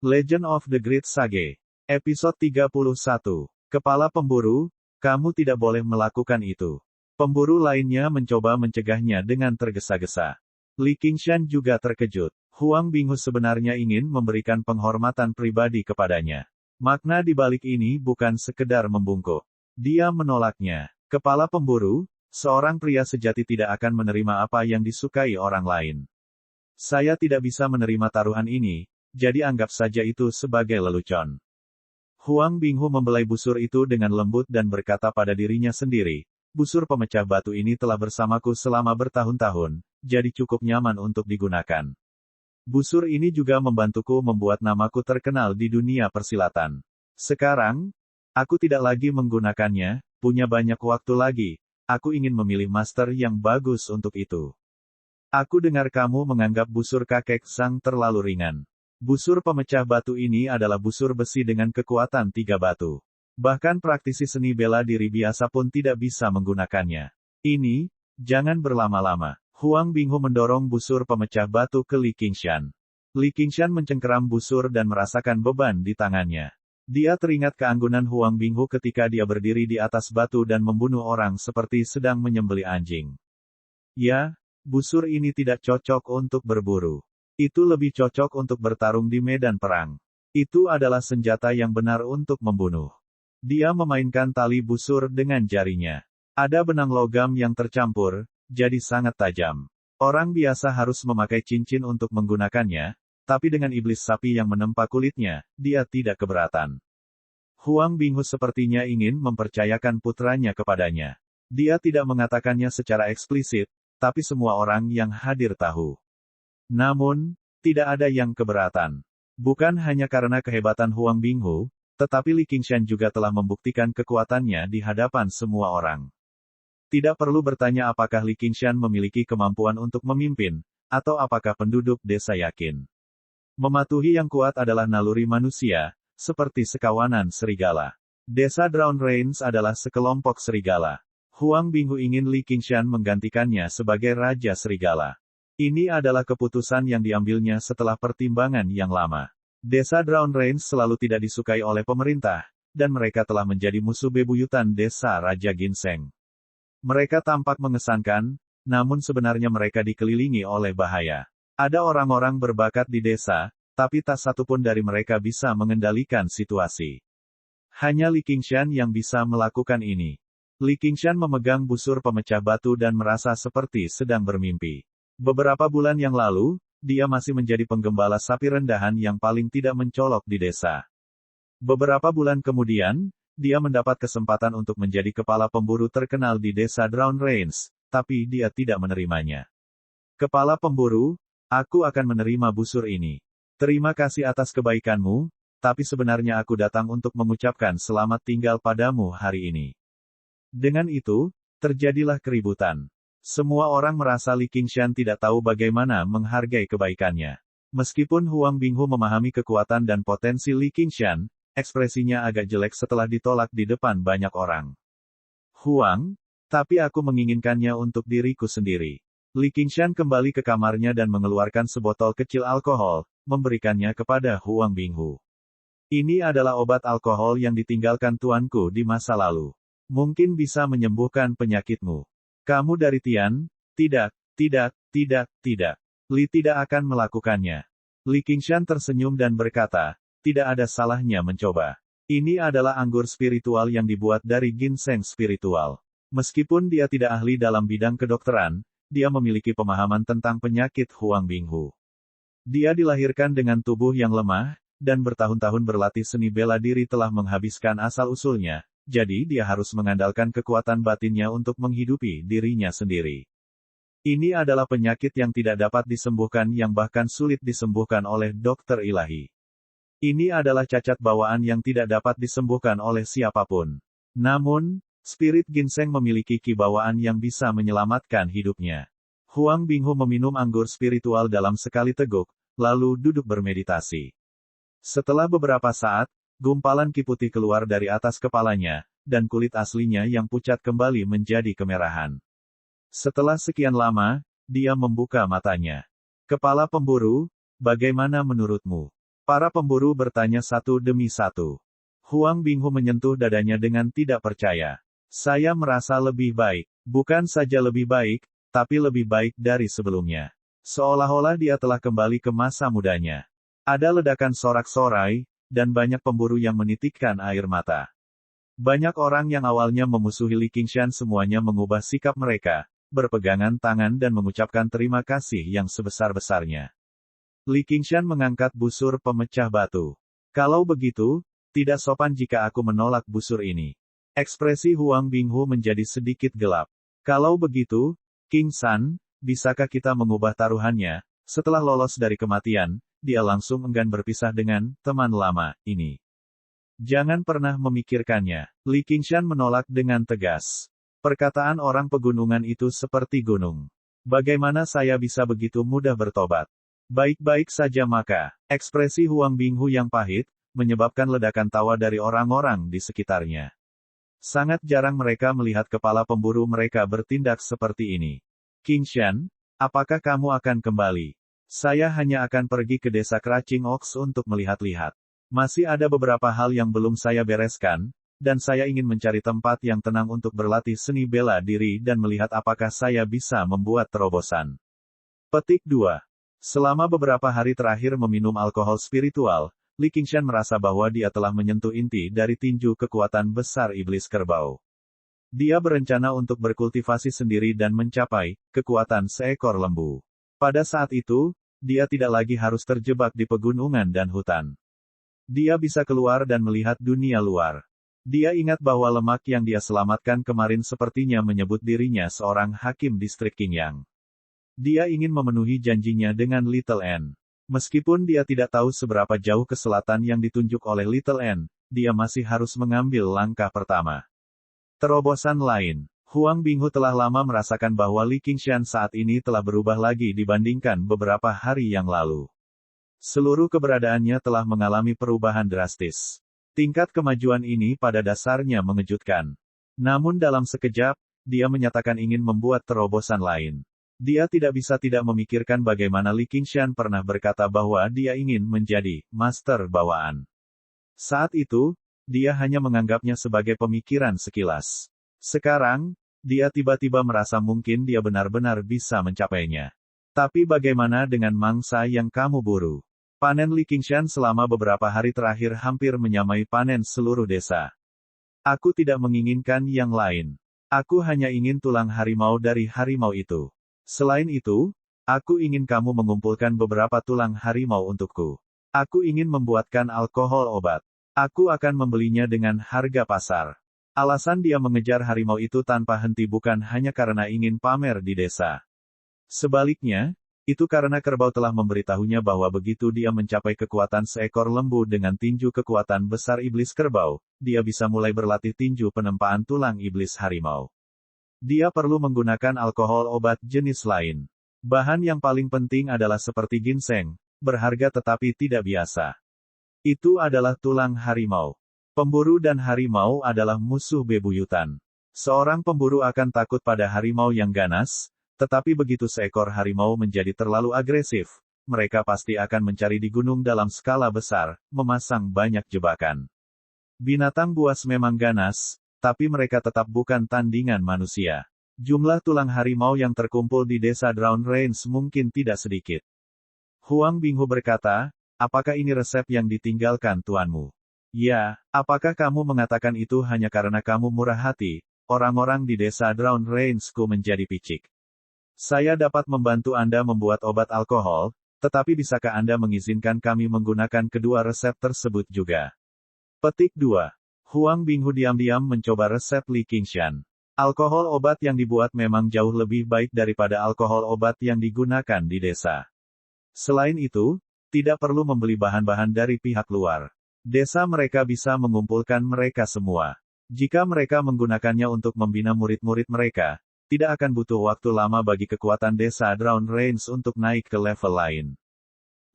Legend of the Great Sage. Episode 31. Kepala Pemburu, kamu tidak boleh melakukan itu. Pemburu lainnya mencoba mencegahnya dengan tergesa-gesa. Li Qingshan juga terkejut. Huang Binghu sebenarnya ingin memberikan penghormatan pribadi kepadanya. Makna di balik ini bukan sekedar membungkuk. Dia menolaknya. Kepala Pemburu, seorang pria sejati tidak akan menerima apa yang disukai orang lain. Saya tidak bisa menerima taruhan ini, jadi anggap saja itu sebagai lelucon. Huang Binghu membelai busur itu dengan lembut dan berkata pada dirinya sendiri, busur pemecah batu ini telah bersamaku selama bertahun-tahun, jadi cukup nyaman untuk digunakan. Busur ini juga membantuku membuat namaku terkenal di dunia persilatan. Sekarang, aku tidak lagi menggunakannya, punya banyak waktu lagi, aku ingin memilih master yang bagus untuk itu. Aku dengar kamu menganggap busur kakek sang terlalu ringan. Busur pemecah batu ini adalah busur besi dengan kekuatan 3 batu. Bahkan praktisi seni bela diri biasa pun tidak bisa menggunakannya. Ini, jangan berlama-lama. Huang Binghu mendorong busur pemecah batu ke Li Qingshan. Li Qingshan mencengkeram busur dan merasakan beban di tangannya. Dia teringat keanggunan Huang Binghu ketika dia berdiri di atas batu dan membunuh orang seperti sedang menyembelih anjing. Ya, busur ini tidak cocok untuk berburu. Itu lebih cocok untuk bertarung di medan perang. Itu adalah senjata yang benar untuk membunuh. Dia memainkan tali busur dengan jarinya. Ada benang logam yang tercampur, jadi sangat tajam. Orang biasa harus memakai cincin untuk menggunakannya, tapi dengan iblis sapi yang menempa kulitnya, dia tidak keberatan. Huang Binghu sepertinya ingin mempercayakan putranya kepadanya. Dia tidak mengatakannya secara eksplisit, tapi semua orang yang hadir tahu. Namun, tidak ada yang keberatan. Bukan hanya karena kehebatan Huang Binghu, tetapi Li Qingshan juga telah membuktikan kekuatannya di hadapan semua orang. Tidak perlu bertanya apakah Li Qingshan memiliki kemampuan untuk memimpin, atau apakah penduduk desa yakin. Mematuhi yang kuat adalah naluri manusia, seperti sekawanan serigala. Desa Drown Range adalah sekelompok serigala. Huang Binghu ingin Li Qingshan menggantikannya sebagai Raja Serigala. Ini adalah keputusan yang diambilnya setelah pertimbangan yang lama. Desa Drown Range selalu tidak disukai oleh pemerintah, dan mereka telah menjadi musuh bebuyutan desa Raja Ginseng. Mereka tampak mengesankan, namun sebenarnya mereka dikelilingi oleh bahaya. Ada orang-orang berbakat di desa, tapi tak satu pun dari mereka bisa mengendalikan situasi. Hanya Li Qingshan yang bisa melakukan ini. Li Qingshan memegang busur pemecah batu dan merasa seperti sedang bermimpi. Beberapa bulan yang lalu, dia masih menjadi penggembala sapi rendahan yang paling tidak mencolok di desa. Beberapa bulan kemudian, dia mendapat kesempatan untuk menjadi kepala pemburu terkenal di desa Drown Range, tapi dia tidak menerimanya. Kepala pemburu, aku akan menerima busur ini. Terima kasih atas kebaikanmu, tapi sebenarnya aku datang untuk mengucapkan selamat tinggal padamu hari ini. Dengan itu, terjadilah keributan. Semua orang merasa Li Qingshan tidak tahu bagaimana menghargai kebaikannya. Meskipun Huang Binghu memahami kekuatan dan potensi Li Qingshan, ekspresinya agak jelek setelah ditolak di depan banyak orang. Huang, tapi aku menginginkannya untuk diriku sendiri. Li Qingshan kembali ke kamarnya dan mengeluarkan sebotol kecil alkohol, memberikannya kepada Huang Binghu. Ini adalah obat alkohol yang ditinggalkan tuanku di masa lalu. Mungkin bisa menyembuhkan penyakitmu. Kamu dari Tian? Tidak. Li tidak akan melakukannya. Li Qingshan tersenyum dan berkata, tidak ada salahnya mencoba. Ini adalah anggur spiritual yang dibuat dari ginseng spiritual. Meskipun dia tidak ahli dalam bidang kedokteran, dia memiliki pemahaman tentang penyakit Huang Binghu. Dia dilahirkan dengan tubuh yang lemah, dan bertahun-tahun berlatih seni bela diri telah menghabiskan asal-usulnya. Jadi dia harus mengandalkan kekuatan batinnya untuk menghidupi dirinya sendiri. Ini adalah penyakit yang tidak dapat disembuhkan yang bahkan sulit disembuhkan oleh dokter ilahi. Ini adalah cacat bawaan yang tidak dapat disembuhkan oleh siapapun. Namun, spirit ginseng memiliki ki bawaan yang bisa menyelamatkan hidupnya. Huang Binghu meminum anggur spiritual dalam sekali teguk, lalu duduk bermeditasi. Setelah beberapa saat, gumpalan ki putih keluar dari atas kepalanya, dan kulit aslinya yang pucat kembali menjadi kemerahan. Setelah sekian lama, dia membuka matanya. Kepala pemburu, bagaimana menurutmu? Para pemburu bertanya satu demi satu. Huang Binghu menyentuh dadanya dengan tidak percaya. Saya merasa lebih baik. Bukan saja lebih baik, tapi lebih baik dari sebelumnya. Seolah-olah dia telah kembali ke masa mudanya. Ada ledakan sorak-sorai, dan banyak pemburu yang menitikkan air mata. Banyak orang yang awalnya memusuhi Li Qingshan semuanya mengubah sikap mereka, berpegangan tangan dan mengucapkan terima kasih yang sebesar-besarnya. Li Qingshan mengangkat busur pemecah batu. Kalau begitu, tidak sopan jika aku menolak busur ini. Ekspresi Huang Binghu menjadi sedikit gelap. Kalau begitu, King San, bisakah kita mengubah taruhannya? Setelah lolos dari kematian, dia langsung enggan berpisah dengan teman lama ini. Jangan pernah memikirkannya. Li Qingshan menolak dengan tegas. Perkataan orang pegunungan itu seperti gunung. Bagaimana saya bisa begitu mudah bertobat? Baik-baik saja maka. Ekspresi Huang Binghu yang pahit, menyebabkan ledakan tawa dari orang-orang di sekitarnya. Sangat jarang mereka melihat kepala pemburu mereka bertindak seperti ini. Qingshan, apakah kamu akan kembali? Saya hanya akan pergi ke desa Cracing Ox untuk melihat-lihat. Masih ada beberapa hal yang belum saya bereskan, dan saya ingin mencari tempat yang tenang untuk berlatih seni bela diri dan melihat apakah saya bisa membuat terobosan. Petik 2. Selama beberapa hari terakhir meminum alkohol spiritual, Li Qingshan merasa bahwa dia telah menyentuh inti dari tinju kekuatan besar iblis kerbau. Dia berencana untuk berkultivasi sendiri dan mencapai kekuatan seekor lembu. Pada saat itu, dia tidak lagi harus terjebak di pegunungan dan hutan. Dia bisa keluar dan melihat dunia luar. Dia ingat bahwa lemak yang dia selamatkan kemarin sepertinya menyebut dirinya seorang hakim distrik Qingyang. Dia ingin memenuhi janjinya dengan Little N. Meskipun dia tidak tahu seberapa jauh ke selatan yang ditunjuk oleh Little N, dia masih harus mengambil langkah pertama. Terobosan lain. Huang Binghu telah lama merasakan bahwa Li Qingshan saat ini telah berubah lagi dibandingkan beberapa hari yang lalu. Seluruh keberadaannya telah mengalami perubahan drastis. Tingkat kemajuan ini pada dasarnya mengejutkan. Namun dalam sekejap, dia menyatakan ingin membuat terobosan lain. Dia tidak bisa tidak memikirkan bagaimana Li Qingshan pernah berkata bahwa dia ingin menjadi master bawaan. Saat itu, dia hanya menganggapnya sebagai pemikiran sekilas. Sekarang, dia tiba-tiba merasa mungkin dia benar-benar bisa mencapainya. Tapi bagaimana dengan mangsa yang kamu buru? Panen Li Qingshan selama beberapa hari terakhir hampir menyamai panen seluruh desa. Aku tidak menginginkan yang lain. Aku hanya ingin tulang harimau dari harimau itu. Selain itu, aku ingin kamu mengumpulkan beberapa tulang harimau untukku. Aku ingin membuatkan alkohol obat. Aku akan membelinya dengan harga pasar. Alasan dia mengejar harimau itu tanpa henti bukan hanya karena ingin pamer di desa. Sebaliknya, itu karena kerbau telah memberitahunya bahwa begitu dia mencapai kekuatan seekor lembu dengan tinju kekuatan besar iblis kerbau, dia bisa mulai berlatih tinju penempaan tulang iblis harimau. Dia perlu menggunakan alkohol obat jenis lain. Bahan yang paling penting adalah seperti ginseng, berharga tetapi tidak biasa. Itu adalah tulang harimau. Pemburu dan harimau adalah musuh bebuyutan. Seorang pemburu akan takut pada harimau yang ganas, tetapi begitu seekor harimau menjadi terlalu agresif, mereka pasti akan mencari di gunung dalam skala besar, memasang banyak jebakan. Binatang buas memang ganas, tapi mereka tetap bukan tandingan manusia. Jumlah tulang harimau yang terkumpul di desa Drown Range mungkin tidak sedikit. Huang Binghu berkata, apakah ini resep yang ditinggalkan tuanmu? Ya, apakah kamu mengatakan itu hanya karena kamu murah hati? Orang-orang di desa Drown Range-ku menjadi picik. Saya dapat membantu Anda membuat obat alkohol, tetapi bisakah Anda mengizinkan kami menggunakan kedua resep tersebut juga? Petik 2. Huang Binghu diam-diam mencoba resep Li Qingshan. Alkohol obat yang dibuat memang jauh lebih baik daripada alkohol obat yang digunakan di desa. Selain itu, tidak perlu membeli bahan-bahan dari pihak luar. Desa mereka bisa mengumpulkan mereka semua. Jika mereka menggunakannya untuk membina murid-murid mereka, tidak akan butuh waktu lama bagi kekuatan desa Drown Range untuk naik ke level lain.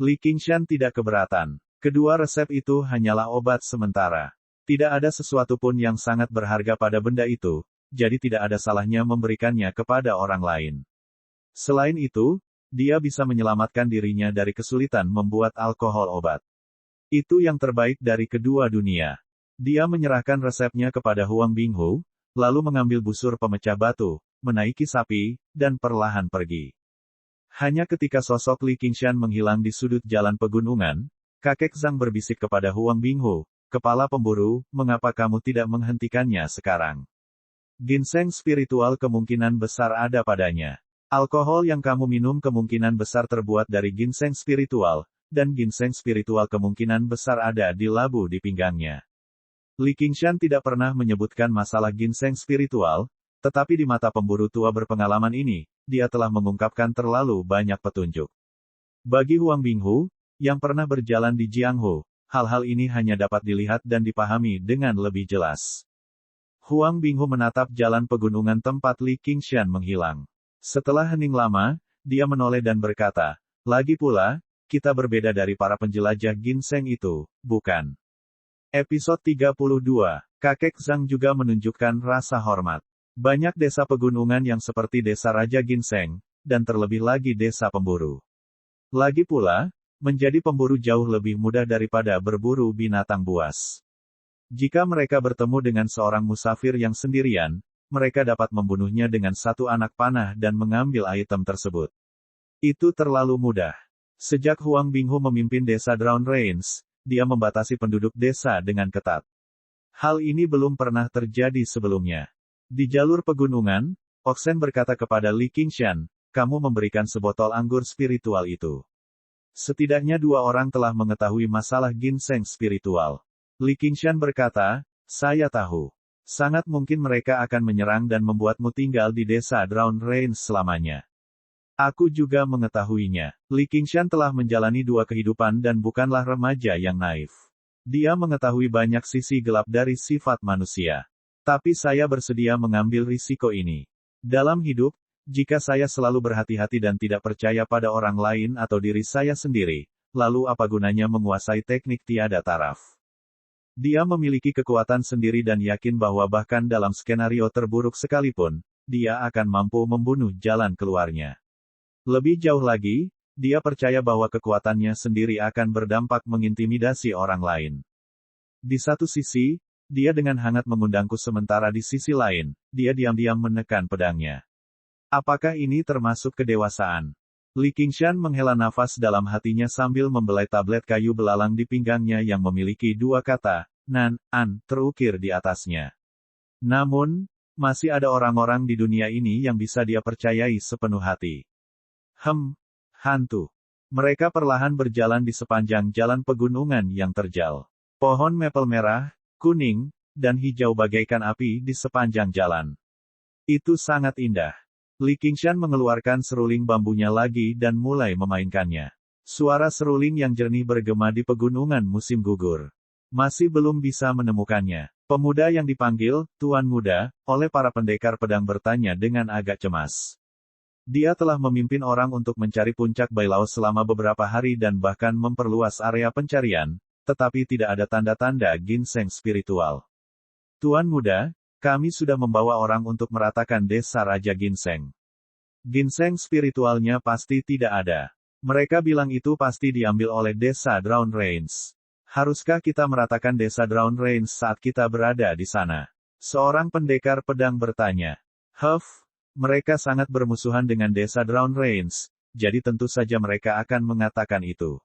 Li Qingshan tidak keberatan. Kedua resep itu hanyalah obat sementara. Tidak ada sesuatu pun yang sangat berharga pada benda itu, jadi tidak ada salahnya memberikannya kepada orang lain. Selain itu, dia bisa menyelamatkan dirinya dari kesulitan membuat alkohol obat. Itu yang terbaik dari kedua dunia. Dia menyerahkan resepnya kepada Huang Binghu, lalu mengambil busur pemecah batu, menaiki sapi, dan perlahan pergi. Hanya ketika sosok Li Qingshan menghilang di sudut jalan pegunungan, kakek Zhang berbisik kepada Huang Binghu, "Kepala pemburu, mengapa kamu tidak menghentikannya sekarang? Ginseng spiritual kemungkinan besar ada padanya. Alkohol yang kamu minum kemungkinan besar terbuat dari ginseng spiritual, dan ginseng spiritual kemungkinan besar ada di labu di pinggangnya." Li Qingshan tidak pernah menyebutkan masalah ginseng spiritual, tetapi di mata pemburu tua berpengalaman ini, dia telah mengungkapkan terlalu banyak petunjuk. Bagi Huang Binghu, yang pernah berjalan di Jianghu, hal-hal ini hanya dapat dilihat dan dipahami dengan lebih jelas. Huang Binghu menatap jalan pegunungan tempat Li Qingshan menghilang. Setelah hening lama, dia menoleh dan berkata, "Lagi pula, kita berbeda dari para penjelajah ginseng itu, bukan?" Episode 32, kakek Zhang juga menunjukkan rasa hormat. Banyak desa pegunungan yang seperti desa Raja Ginseng, dan terlebih lagi desa pemburu. Lagi pula, menjadi pemburu jauh lebih mudah daripada berburu binatang buas. Jika mereka bertemu dengan seorang musafir yang sendirian, mereka dapat membunuhnya dengan satu anak panah dan mengambil item tersebut. Itu terlalu mudah. Sejak Huang Binghu memimpin desa Drown Rains, dia membatasi penduduk desa dengan ketat. Hal ini belum pernah terjadi sebelumnya. Di jalur pegunungan, Oxen berkata kepada Li Qingshan, "Kamu memberikan sebotol anggur spiritual itu. Setidaknya 2 orang telah mengetahui masalah ginseng spiritual." Li Qingshan berkata, "Saya tahu. Sangat mungkin mereka akan menyerang dan membuatmu tinggal di desa Drown Rains selamanya. Aku juga mengetahuinya." Li Qingshan telah menjalani 2 kehidupan dan bukanlah remaja yang naif. Dia mengetahui banyak sisi gelap dari sifat manusia. Tapi saya bersedia mengambil risiko ini. Dalam hidup, jika saya selalu berhati-hati dan tidak percaya pada orang lain atau diri saya sendiri, lalu apa gunanya menguasai teknik tiada taraf? Dia memiliki kekuatan sendiri dan yakin bahwa bahkan dalam skenario terburuk sekalipun, dia akan mampu membunuh jalan keluarnya. Lebih jauh lagi, dia percaya bahwa kekuatannya sendiri akan berdampak mengintimidasi orang lain. Di satu sisi, dia dengan hangat mengundangku sementara di sisi lain, dia diam-diam menekan pedangnya. Apakah ini termasuk kedewasaan? Li Qingshan menghela nafas dalam hatinya sambil membelai tablet kayu belalang di pinggangnya yang memiliki 2 kata, Nan, An, terukir di atasnya. Namun, masih ada orang-orang di dunia ini yang bisa dia percayai sepenuh hati. Hantu. Mereka perlahan berjalan di sepanjang jalan pegunungan yang terjal. Pohon mapel merah, kuning, dan hijau bagaikan api di sepanjang jalan. Itu sangat indah. Li Qingshan mengeluarkan seruling bambunya lagi dan mulai memainkannya. Suara seruling yang jernih bergema di pegunungan musim gugur. Masih belum bisa menemukannya. Pemuda yang dipanggil, Tuan Muda, oleh para pendekar pedang bertanya dengan agak cemas. Dia telah memimpin orang untuk mencari puncak Bailau selama beberapa hari dan bahkan memperluas area pencarian, tetapi tidak ada tanda-tanda ginseng spiritual. Tuan Muda, kami sudah membawa orang untuk meratakan desa Raja Ginseng. Ginseng spiritualnya pasti tidak ada. Mereka bilang itu pasti diambil oleh desa Drown Rains. Haruskah kita meratakan desa Drown Rains saat kita berada di sana? Seorang pendekar pedang bertanya. Mereka sangat bermusuhan dengan desa Drown Rains, jadi tentu saja mereka akan mengatakan itu.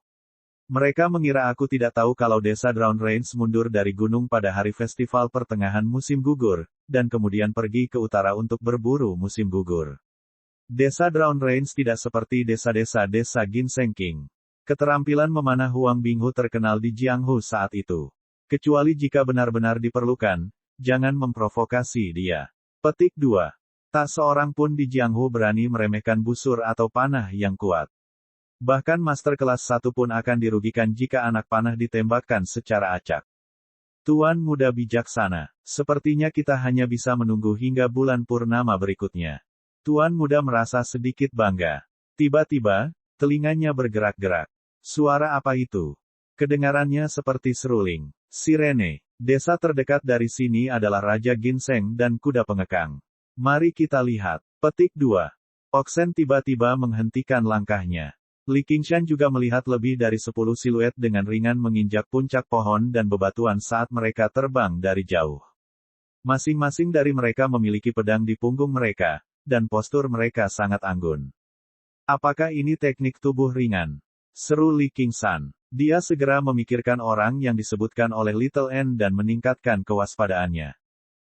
Mereka mengira aku tidak tahu kalau desa Drown Rains mundur dari gunung pada hari festival pertengahan musim gugur, dan kemudian pergi ke utara untuk berburu musim gugur. Desa Drown Rains tidak seperti desa-desa Ginseng King. Keterampilan memanah Huang Binghu terkenal di Jianghu saat itu. Kecuali jika benar-benar diperlukan, jangan memprovokasi dia. Petik 2. Tak seorang pun di Jianghu berani meremehkan busur atau panah yang kuat. Bahkan master kelas 1 pun akan dirugikan jika anak panah ditembakkan secara acak. Tuan Muda bijaksana, sepertinya kita hanya bisa menunggu hingga bulan purnama berikutnya. Tuan Muda merasa sedikit bangga. Tiba-tiba, telinganya bergerak-gerak. Suara apa itu? Kedengarannya seperti seruling. Sirene. Desa terdekat dari sini adalah Raja Ginseng dan kuda pengekang. Mari kita lihat. Petik 2. Oxen tiba-tiba menghentikan langkahnya. Li Qingshan juga melihat lebih dari 10 siluet dengan ringan menginjak puncak pohon dan bebatuan saat mereka terbang dari jauh. Masing-masing dari mereka memiliki pedang di punggung mereka, dan postur mereka sangat anggun. Apakah ini teknik tubuh ringan? Seru Li Qingshan. Dia segera memikirkan orang yang disebutkan oleh Little N dan meningkatkan kewaspadaannya.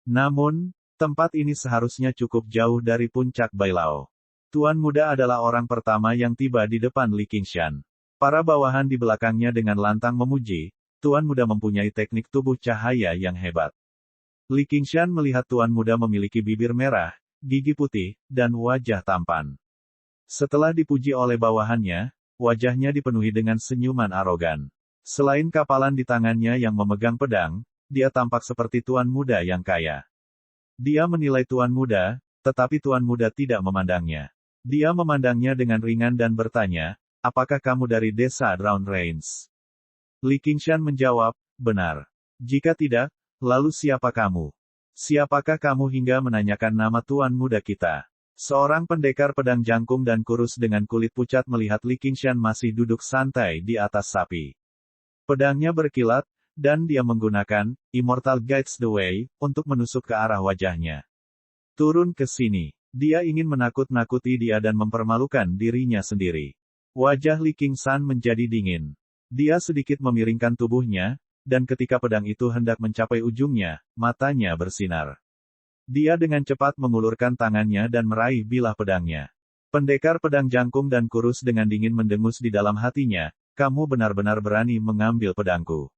Namun, tempat ini seharusnya cukup jauh dari puncak Bailao. Tuan Muda adalah orang pertama yang tiba di depan Li Qingshan. Para bawahan di belakangnya dengan lantang memuji, Tuan Muda mempunyai teknik tubuh cahaya yang hebat. Li Qingshan melihat Tuan Muda memiliki bibir merah, gigi putih, dan wajah tampan. Setelah dipuji oleh bawahannya, wajahnya dipenuhi dengan senyuman arogan. Selain kapalan di tangannya yang memegang pedang, dia tampak seperti Tuan Muda yang kaya. Dia menilai Tuan Muda, tetapi Tuan Muda tidak memandangnya. Dia memandangnya dengan ringan dan bertanya, apakah kamu dari desa Drown Rains? Li Qingshan menjawab, benar. Jika tidak, lalu siapa kamu? Siapakah kamu hingga menanyakan nama Tuan Muda kita? Seorang pendekar pedang jangkung dan kurus dengan kulit pucat melihat Li Qingshan masih duduk santai di atas sapi. Pedangnya berkilat, dan dia menggunakan Immortal Guides the Way untuk menusuk ke arah wajahnya. Turun ke sini. Dia ingin menakut-nakuti dia dan mempermalukan dirinya sendiri. Wajah Li Qingshan menjadi dingin. Dia sedikit memiringkan tubuhnya, dan ketika pedang itu hendak mencapai ujungnya, matanya bersinar. Dia dengan cepat mengulurkan tangannya dan meraih bilah pedangnya. Pendekar pedang jangkung dan kurus dengan dingin mendengus di dalam hatinya, kamu benar-benar berani mengambil pedangku.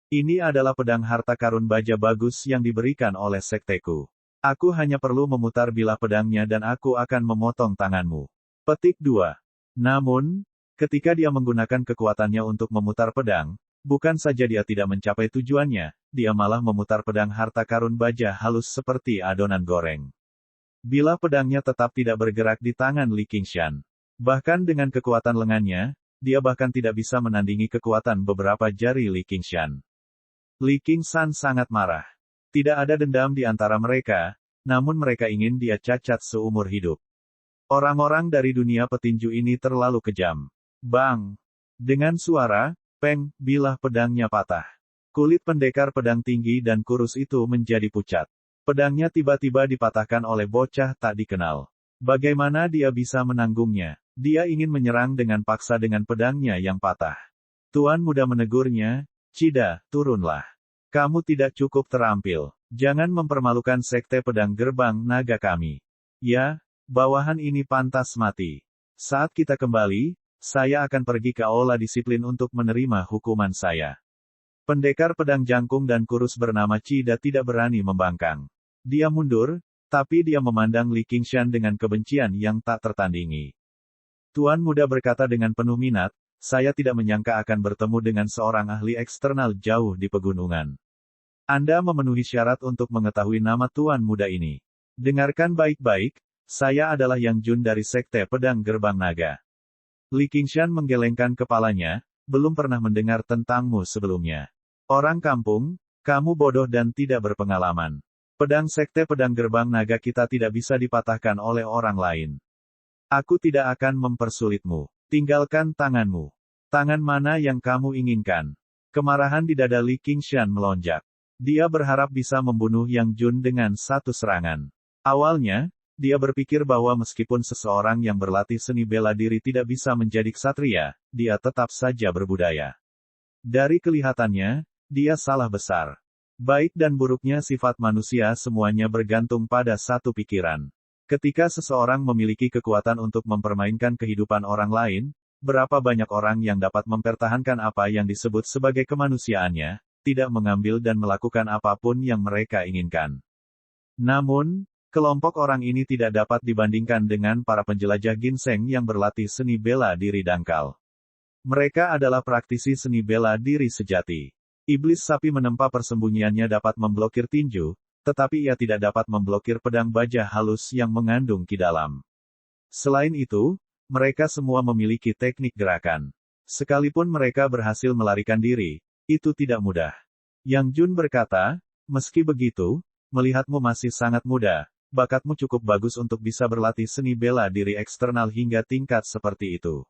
Ini adalah pedang harta karun baja bagus yang diberikan oleh sekteku. Aku hanya perlu memutar bilah pedangnya dan aku akan memotong tanganmu. Petik 2. Namun, ketika dia menggunakan kekuatannya untuk memutar pedang, bukan saja dia tidak mencapai tujuannya, dia malah memutar pedang harta karun baja halus seperti adonan goreng. Bilah pedangnya tetap tidak bergerak di tangan Li Qingshan. Bahkan dengan kekuatan lengannya, dia bahkan tidak bisa menandingi kekuatan beberapa jari Li Qingshan. Li Qingshan sangat marah. Tidak ada dendam di antara mereka, namun mereka ingin dia cacat seumur hidup. Orang-orang dari dunia petinju ini terlalu kejam. Bang! Dengan suara, peng, bilah pedangnya patah. Kulit pendekar pedang tinggi dan kurus itu menjadi pucat. Pedangnya tiba-tiba dipatahkan oleh bocah tak dikenal. Bagaimana dia bisa menanggungnya? Dia ingin menyerang dengan paksa dengan pedangnya yang patah. Tuan Muda menegurnya, Cida, turunlah. Kamu tidak cukup terampil. Jangan mempermalukan sekte pedang gerbang naga kami. Ya, bawahan ini pantas mati. Saat kita kembali, saya akan pergi ke aula disiplin untuk menerima hukuman saya. Pendekar pedang jangkung dan kurus bernama Cida tidak berani membangkang. Dia mundur, tapi dia memandang Li Qingshan dengan kebencian yang tak tertandingi. Tuan Muda berkata dengan penuh minat, saya tidak menyangka akan bertemu dengan seorang ahli eksternal jauh di pegunungan. Anda memenuhi syarat untuk mengetahui nama Tuan Muda ini. Dengarkan baik-baik, saya adalah Yang Jun dari Sekte Pedang Gerbang Naga. Li Qingshan menggelengkan kepalanya, belum pernah mendengar tentangmu sebelumnya. Orang kampung, kamu bodoh dan tidak berpengalaman. Pedang Sekte Pedang Gerbang Naga kita tidak bisa dipatahkan oleh orang lain. Aku tidak akan mempersulitmu. Tinggalkan tanganmu. Tangan mana yang kamu inginkan? Kemarahan di dada Li Qingshan melonjak. Dia berharap bisa membunuh Yang Jun dengan satu serangan. Awalnya, dia berpikir bahwa meskipun seseorang yang berlatih seni bela diri tidak bisa menjadi ksatria, dia tetap saja berbudaya. Dari kelihatannya, dia salah besar. Baik dan buruknya sifat manusia semuanya bergantung pada satu pikiran. Ketika seseorang memiliki kekuatan untuk mempermainkan kehidupan orang lain, berapa banyak orang yang dapat mempertahankan apa yang disebut sebagai kemanusiaannya, tidak mengambil dan melakukan apapun yang mereka inginkan. Namun, kelompok orang ini tidak dapat dibandingkan dengan para penjelajah ginseng yang berlatih seni bela diri dangkal. Mereka adalah praktisi seni bela diri sejati. Iblis sapi menempa persembunyiannya dapat memblokir tinju, tetapi ia tidak dapat memblokir pedang baja halus yang mengandung ki dalam. Selain itu, mereka semua memiliki teknik gerakan. Sekalipun mereka berhasil melarikan diri, itu tidak mudah. Yang Jun berkata, meski begitu, melihatmu masih sangat muda, bakatmu cukup bagus untuk bisa berlatih seni bela diri eksternal hingga tingkat seperti itu.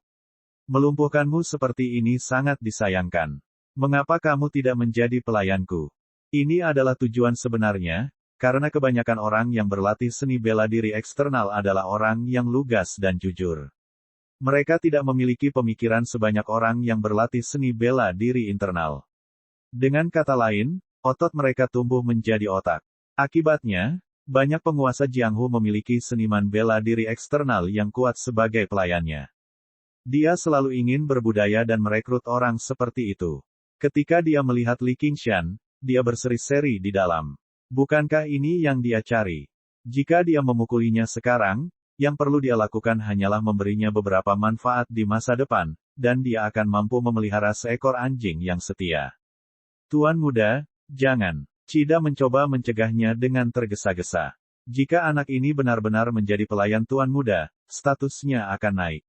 Melumpuhkanmu seperti ini sangat disayangkan. Mengapa kamu tidak menjadi pelayanku? Ini adalah tujuan sebenarnya, karena kebanyakan orang yang berlatih seni bela diri eksternal adalah orang yang lugas dan jujur. Mereka tidak memiliki pemikiran sebanyak orang yang berlatih seni bela diri internal. Dengan kata lain, otot mereka tumbuh menjadi otak. Akibatnya, banyak penguasa Jianghu memiliki seniman bela diri eksternal yang kuat sebagai pelayannya. Dia selalu ingin berbudaya dan merekrut orang seperti itu. Ketika dia melihat Li Qingshan, dia berseri-seri di dalam. Bukankah ini yang dia cari? Jika dia memukulinya sekarang, yang perlu dia lakukan hanyalah memberinya beberapa manfaat di masa depan, dan dia akan mampu memelihara seekor anjing yang setia. Tuan muda, jangan. Cida mencoba mencegahnya dengan tergesa-gesa. Jika anak ini benar-benar menjadi pelayan tuan muda, statusnya akan naik.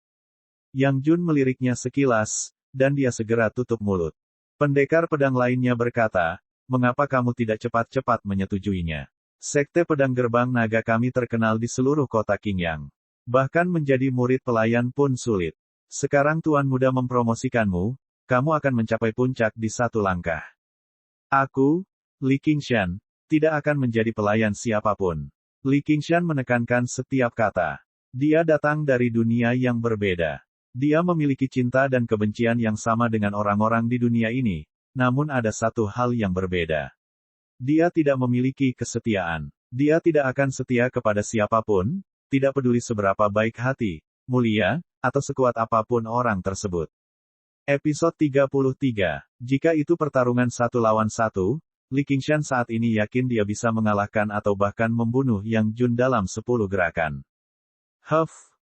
Yang Jun meliriknya sekilas, dan dia segera tutup mulut. Pendekar pedang lainnya berkata, mengapa kamu tidak cepat-cepat menyetujuinya? Sekte pedang gerbang naga kami terkenal di seluruh kota Qingyang. Bahkan menjadi murid pelayan pun sulit. Sekarang tuan muda mempromosikanmu, kamu akan mencapai puncak di satu langkah. Aku, Li Qingshan, tidak akan menjadi pelayan siapapun. Li Qingshan menekankan setiap kata. Dia datang dari dunia yang berbeda. Dia memiliki cinta dan kebencian yang sama dengan orang-orang di dunia ini, namun ada satu hal yang berbeda. Dia tidak memiliki kesetiaan. Dia tidak akan setia kepada siapapun, tidak peduli seberapa baik hati, mulia, atau sekuat apapun orang tersebut. Episode 33. Jika itu pertarungan 1 lawan 1, Li Qingshan saat ini yakin dia bisa mengalahkan atau bahkan membunuh Yang Jun dalam 10 gerakan.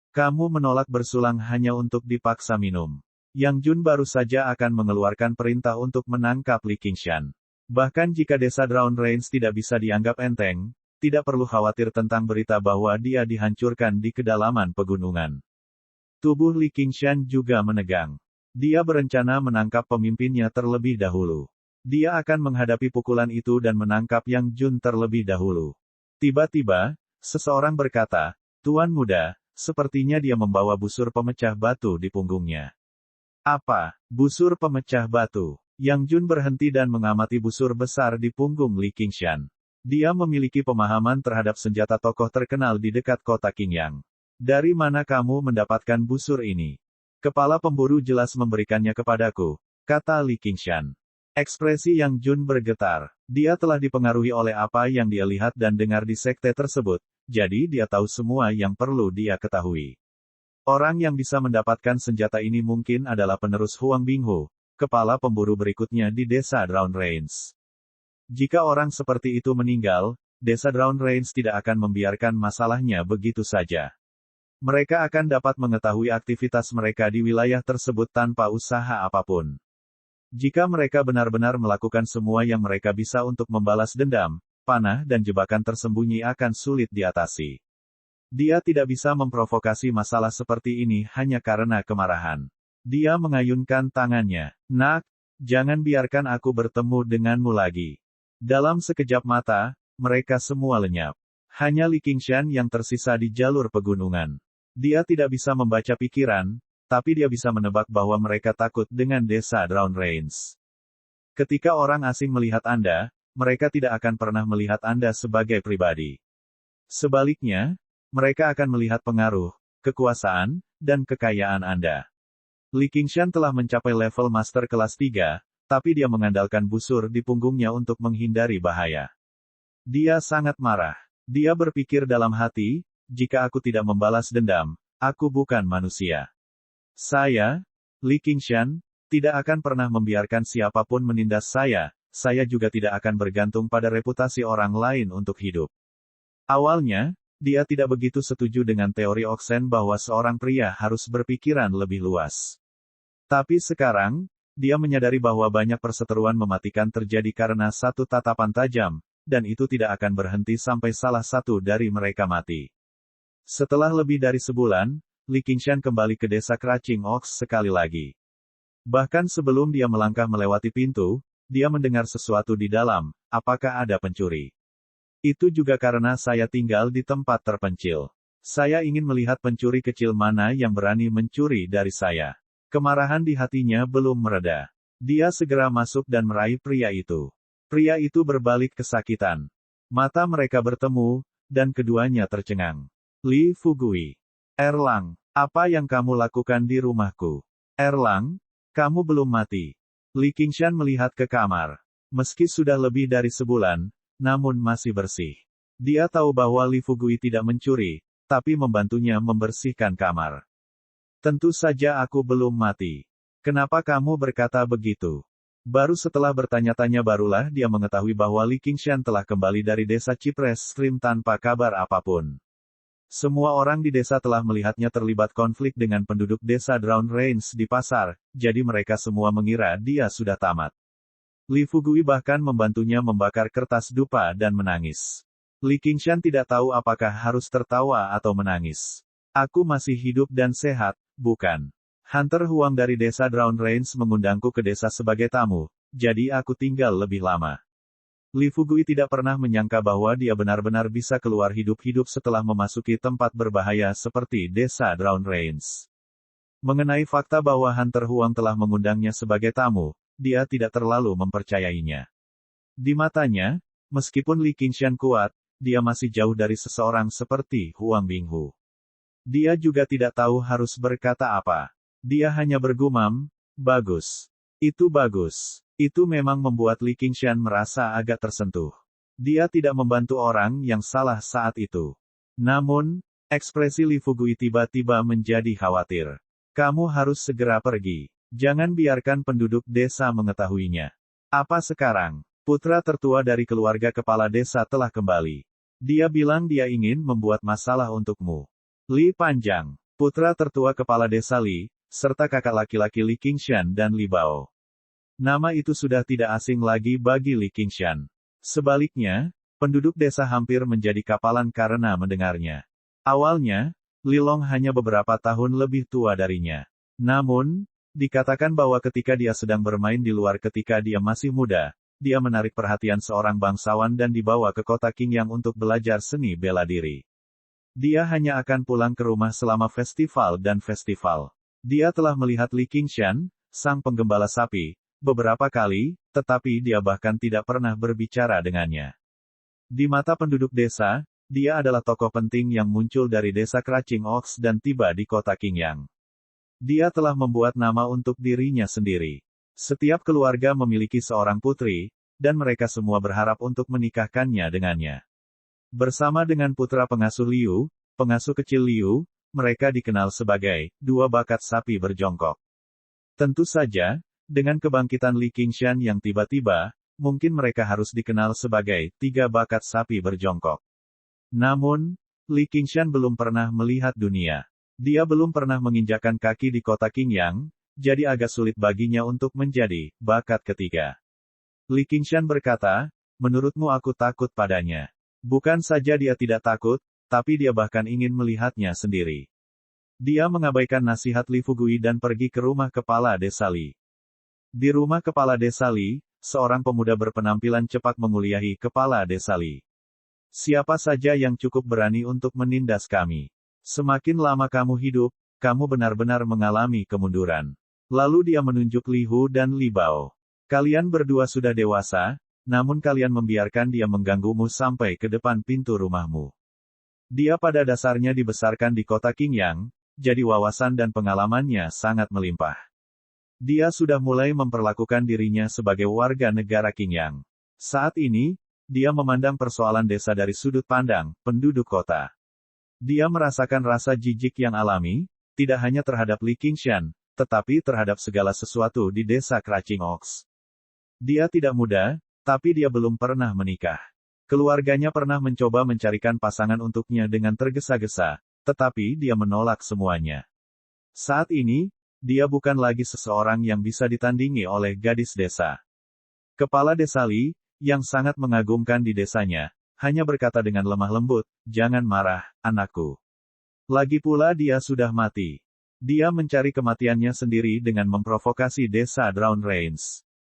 Kamu menolak bersulang hanya untuk dipaksa minum. Yang Jun baru saja akan mengeluarkan perintah untuk menangkap Li Qingshan. Bahkan jika desa Drown Range tidak bisa dianggap enteng, tidak perlu khawatir tentang berita bahwa dia dihancurkan di kedalaman pegunungan. Tubuh Li Qingshan juga menegang. Dia berencana menangkap pemimpinnya terlebih dahulu. Dia akan menghadapi pukulan itu dan menangkap Yang Jun terlebih dahulu. Tiba-tiba, seseorang berkata, Tuan muda, sepertinya dia membawa busur pemecah batu di punggungnya. Apa? Busur pemecah batu? Yang Jun berhenti dan mengamati busur besar di punggung Li Qingshan. Dia memiliki pemahaman terhadap senjata tokoh terkenal di dekat kota Qingyang. Dari mana kamu mendapatkan busur ini? Kepala pemburu jelas memberikannya kepadaku, kata Li Qingshan. Ekspresi Yang Jun bergetar. Dia telah dipengaruhi oleh apa yang dia lihat dan dengar di sekte tersebut, jadi dia tahu semua yang perlu dia ketahui. Orang yang bisa mendapatkan senjata ini mungkin adalah penerus Huang Binghu, kepala pemburu berikutnya di desa Drown Range. Jika orang seperti itu meninggal, desa Drown Range tidak akan membiarkan masalahnya begitu saja. Mereka akan dapat mengetahui aktivitas mereka di wilayah tersebut tanpa usaha apapun. Jika mereka benar-benar melakukan semua yang mereka bisa untuk membalas dendam, panah dan jebakan tersembunyi akan sulit diatasi. Dia tidak bisa memprovokasi masalah seperti ini hanya karena kemarahan. Dia mengayunkan tangannya. Nak, jangan biarkan aku bertemu denganmu lagi. Dalam sekejap mata, mereka semua lenyap. Hanya Li Qingshan yang tersisa di jalur pegunungan. Dia tidak bisa membaca pikiran, tapi dia bisa menebak bahwa mereka takut dengan desa Drown Range. Ketika orang asing melihat Anda, mereka tidak akan pernah melihat Anda sebagai pribadi. Sebaliknya, mereka akan melihat pengaruh, kekuasaan, dan kekayaan Anda. Li Qingshan telah mencapai level master kelas 3, tapi dia mengandalkan busur di punggungnya untuk menghindari bahaya. Dia sangat marah. Dia berpikir dalam hati, jika aku tidak membalas dendam, aku bukan manusia. Saya, Li Qingshan, tidak akan pernah membiarkan siapapun menindas saya juga tidak akan bergantung pada reputasi orang lain untuk hidup. Awalnya, dia tidak begitu setuju dengan teori Oxen bahwa seorang pria harus berpikiran lebih luas. Tapi sekarang, dia menyadari bahwa banyak perseteruan mematikan terjadi karena satu tatapan tajam, dan itu tidak akan berhenti sampai salah satu dari mereka mati. Setelah lebih dari sebulan, Li Qingshan kembali ke desa Crouching Ox sekali lagi. Bahkan sebelum dia melangkah melewati pintu, dia mendengar sesuatu di dalam, apakah ada pencuri? Itu juga karena saya tinggal di tempat terpencil. Saya ingin melihat pencuri kecil mana yang berani mencuri dari saya. Kemarahan di hatinya belum mereda. Dia segera masuk dan meraih pria itu. Pria itu berbalik kesakitan. Mata mereka bertemu, dan keduanya tercengang. Li Fugui. Erlang, apa yang kamu lakukan di rumahku? Erlang, kamu belum mati. Li Qingshan melihat ke kamar. Meski sudah lebih dari sebulan, namun masih bersih. Dia tahu bahwa Li Fugui tidak mencuri, tapi membantunya membersihkan kamar. Tentu saja aku belum mati. Kenapa kamu berkata begitu? Baru setelah bertanya-tanya barulah dia mengetahui bahwa Li Qingshan telah kembali dari desa Cipres Stream tanpa kabar apapun. Semua orang di desa telah melihatnya terlibat konflik dengan penduduk desa Drown Range di pasar, jadi mereka semua mengira dia sudah tamat. Li Fugui bahkan membantunya membakar kertas dupa dan menangis. Li Qingshan tidak tahu apakah harus tertawa atau menangis. Aku masih hidup dan sehat, bukan? Hunter Huang dari desa Drown Range mengundangku ke desa sebagai tamu, jadi aku tinggal lebih lama. Li Fugui tidak pernah menyangka bahwa dia benar-benar bisa keluar hidup-hidup setelah memasuki tempat berbahaya seperti desa Drown Range. Mengenai fakta bahwa Hunter Huang telah mengundangnya sebagai tamu, dia tidak terlalu mempercayainya. Di matanya, meskipun Li Qingshan kuat, dia masih jauh dari seseorang seperti Huang Binghu. Dia juga tidak tahu harus berkata apa. Dia hanya bergumam, bagus. Itu bagus. Itu memang membuat Li Qingshan merasa agak tersentuh. Dia tidak membantu orang yang salah saat itu. Namun, ekspresi Li Fugui tiba-tiba menjadi khawatir. Kamu harus segera pergi. Jangan biarkan penduduk desa mengetahuinya. Apa sekarang? Putra tertua dari keluarga kepala desa telah kembali. Dia bilang dia ingin membuat masalah untukmu. Li Panjang, putra tertua kepala desa Li, serta kakak laki-laki Li Qingshan dan Li Bao. Nama itu sudah tidak asing lagi bagi Li Qingshan. Sebaliknya, penduduk desa hampir menjadi kapalan karena mendengarnya. Awalnya, Li Long hanya beberapa tahun lebih tua darinya. Namun, dikatakan bahwa ketika dia sedang bermain di luar ketika dia masih muda, dia menarik perhatian seorang bangsawan dan dibawa ke kota Qingyang untuk belajar seni bela diri. Dia hanya akan pulang ke rumah selama festival dan festival. Dia telah melihat Li Qingshan, sang penggembala sapi, beberapa kali, tetapi dia bahkan tidak pernah berbicara dengannya. Di mata penduduk desa, dia adalah tokoh penting yang muncul dari desa Craching Ox dan tiba di kota Qingyang. Dia telah membuat nama untuk dirinya sendiri. Setiap keluarga memiliki seorang putri, dan mereka semua berharap untuk menikahkannya dengannya. Bersama dengan putra pengasuh Liu, pengasuh kecil Liu, mereka dikenal sebagai dua bakat sapi berjongkok. Tentu saja, dengan kebangkitan Li Qingshan yang tiba-tiba, mungkin mereka harus dikenal sebagai tiga bakat sapi berjongkok. Namun, Li Qingshan belum pernah melihat dunia. Dia belum pernah menginjakkan kaki di kota Qingyang, jadi agak sulit baginya untuk menjadi bakat ketiga. Li Qingshan berkata, menurutmu aku takut padanya. Bukan saja dia tidak takut, tapi dia bahkan ingin melihatnya sendiri. Dia mengabaikan nasihat Li Fugui dan pergi ke rumah kepala desa Li. Di rumah kepala desa Li, seorang pemuda berpenampilan cepat menguliahi kepala desa Li. Siapa saja yang cukup berani untuk menindas kami? Semakin lama kamu hidup, kamu benar-benar mengalami kemunduran. Lalu dia menunjuk Li Hu dan Li Bao. Kalian berdua sudah dewasa, namun kalian membiarkan dia mengganggumu sampai ke depan pintu rumahmu. Dia pada dasarnya dibesarkan di kota Qingyang, jadi wawasan dan pengalamannya sangat melimpah. Dia sudah mulai memperlakukan dirinya sebagai warga negara Qingyang. Saat ini, dia memandang persoalan desa dari sudut pandang penduduk kota. Dia merasakan rasa jijik yang alami, tidak hanya terhadap Li Qingshan, tetapi terhadap segala sesuatu di desa Craching Ox. Dia tidak muda, tapi dia belum pernah menikah. Keluarganya pernah mencoba mencarikan pasangan untuknya dengan tergesa-gesa, tetapi dia menolak semuanya. Saat ini, dia bukan lagi seseorang yang bisa ditandingi oleh gadis desa. Kepala desa Li, yang sangat mengagumkan di desanya, hanya berkata dengan lemah lembut, "Jangan marah, anakku. Lagi pula dia sudah mati." Dia mencari kematiannya sendiri dengan memprovokasi desa Drown Range.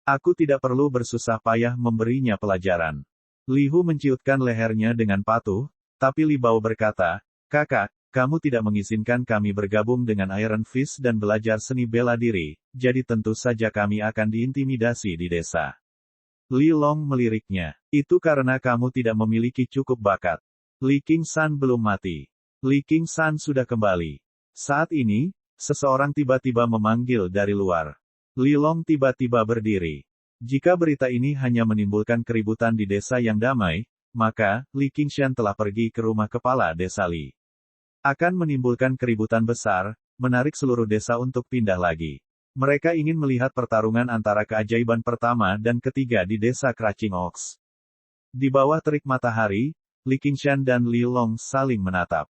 Aku tidak perlu bersusah payah memberinya pelajaran. Li Hu menciutkan lehernya dengan patuh, tapi Li Bao berkata, "Kakak, kamu tidak mengizinkan kami bergabung dengan Iron Fist dan belajar seni bela diri, jadi tentu saja kami akan diintimidasi di desa. Li Long meliriknya. Itu karena kamu tidak memiliki cukup bakat. Li Qingshan belum mati. Li Qingshan sudah kembali. Saat ini, seseorang tiba-tiba memanggil dari luar. Li Long tiba-tiba berdiri. Jika berita ini hanya menimbulkan keributan di desa yang damai, maka, Li Qingshan telah pergi ke rumah kepala desa Li. Akan menimbulkan keributan besar, menarik seluruh desa untuk pindah lagi. Mereka ingin melihat pertarungan antara keajaiban pertama dan ketiga di desa Crouching Oaks. Di bawah terik matahari, Li Qingshan dan Li Long saling menatap.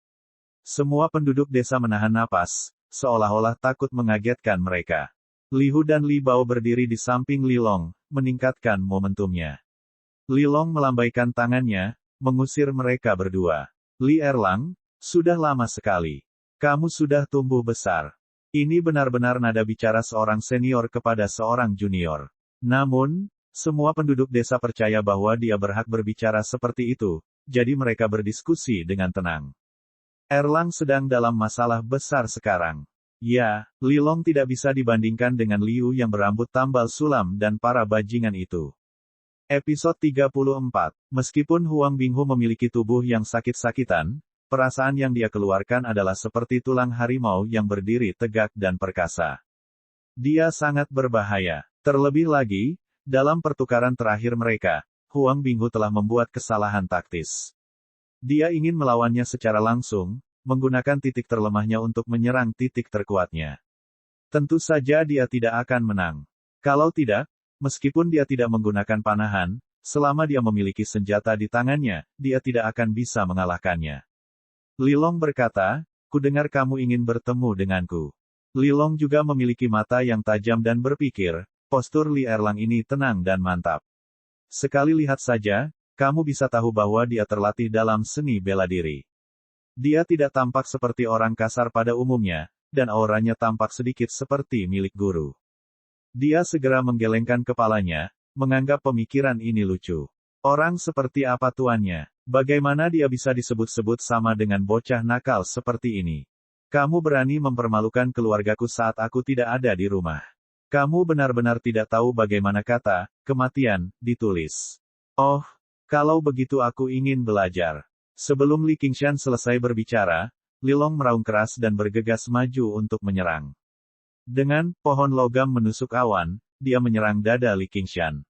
Semua penduduk desa menahan napas, seolah-olah takut mengagetkan mereka. Li Hu dan Li Bao berdiri di samping Li Long, meningkatkan momentumnya. Li Long melambaikan tangannya, mengusir mereka berdua. Li Erlang, sudah lama sekali. Kamu sudah tumbuh besar. Ini benar-benar nada bicara seorang senior kepada seorang junior. Namun, semua penduduk desa percaya bahwa dia berhak berbicara seperti itu, jadi mereka berdiskusi dengan tenang. Erlang sedang dalam masalah besar sekarang. Ya, Li Long tidak bisa dibandingkan dengan Liu yang berambut tambal sulam dan para bajingan itu. Episode 34. Meskipun Huang Binghu memiliki tubuh yang sakit-sakitan, perasaan yang dia keluarkan adalah seperti tulang harimau yang berdiri tegak dan perkasa. Dia sangat berbahaya. Terlebih lagi, dalam pertukaran terakhir mereka, Huang Binghu telah membuat kesalahan taktis. Dia ingin melawannya secara langsung, menggunakan titik terlemahnya untuk menyerang titik terkuatnya. Tentu saja dia tidak akan menang. Kalau tidak, meskipun dia tidak menggunakan panahan, selama dia memiliki senjata di tangannya, dia tidak akan bisa mengalahkannya. Li Long berkata, "Kudengar kamu ingin bertemu denganku." Li Long juga memiliki mata yang tajam dan berpikir, postur Li Erlang ini tenang dan mantap. Sekali lihat saja, kamu bisa tahu bahwa dia terlatih dalam seni bela diri. Dia tidak tampak seperti orang kasar pada umumnya, dan auranya tampak sedikit seperti milik guru. Dia segera menggelengkan kepalanya, menganggap pemikiran ini lucu. Orang seperti apa tuannya? Bagaimana dia bisa disebut-sebut sama dengan bocah nakal seperti ini? Kamu berani mempermalukan keluargaku saat aku tidak ada di rumah. Kamu benar-benar tidak tahu bagaimana kata, kematian, ditulis. Oh, kalau begitu aku ingin belajar. Sebelum Li Qingshan selesai berbicara, Li Long meraung keras dan bergegas maju untuk menyerang. Dengan pohon logam menusuk awan, dia menyerang dada Li Qingshan.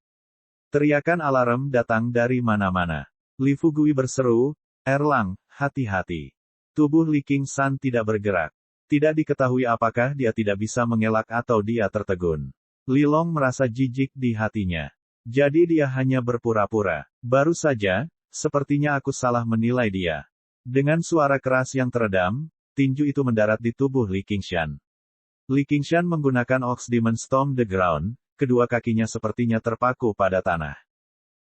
Teriakan alarm datang dari mana-mana. Li Fugui berseru, "Erlang, hati-hati." Tubuh Li Qingshan tidak bergerak. Tidak diketahui apakah dia tidak bisa mengelak atau dia tertegun. Li Long merasa jijik di hatinya. Jadi dia hanya berpura-pura. Baru saja, sepertinya aku salah menilai dia. Dengan suara keras yang teredam, tinju itu mendarat di tubuh Li Qingshan. Li Qingshan menggunakan Ox Demon Storm the Ground, kedua kakinya sepertinya terpaku pada tanah.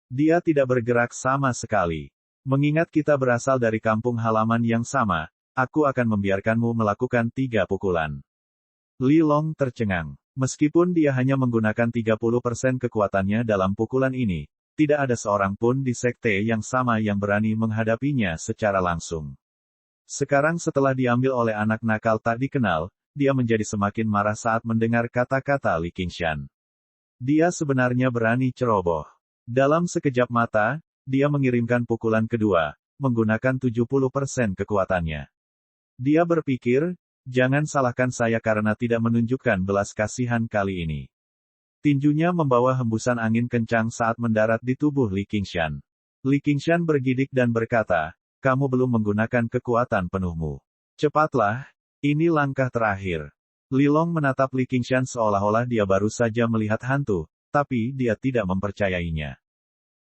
Dia tidak bergerak sama sekali. Mengingat kita berasal dari kampung halaman yang sama, aku akan membiarkanmu melakukan 3 pukulan. Li Long tercengang. Meskipun dia hanya menggunakan 30% kekuatannya dalam pukulan ini, tidak ada seorang pun di sekte yang sama yang berani menghadapinya secara langsung. Sekarang setelah diambil oleh anak nakal tak dikenal, dia menjadi semakin marah saat mendengar kata-kata Li Qingshan. Dia sebenarnya berani ceroboh. Dalam sekejap mata, dia mengirimkan pukulan kedua, menggunakan 70% kekuatannya. Dia berpikir, jangan salahkan saya karena tidak menunjukkan belas kasihan kali ini. Tinjunya membawa hembusan angin kencang saat mendarat di tubuh Li Qingshan. Li Qingshan bergidik dan berkata, kamu belum menggunakan kekuatan penuhmu. Cepatlah, ini langkah terakhir. Li Long menatap Li Qingshan seolah-olah dia baru saja melihat hantu, tapi dia tidak mempercayainya.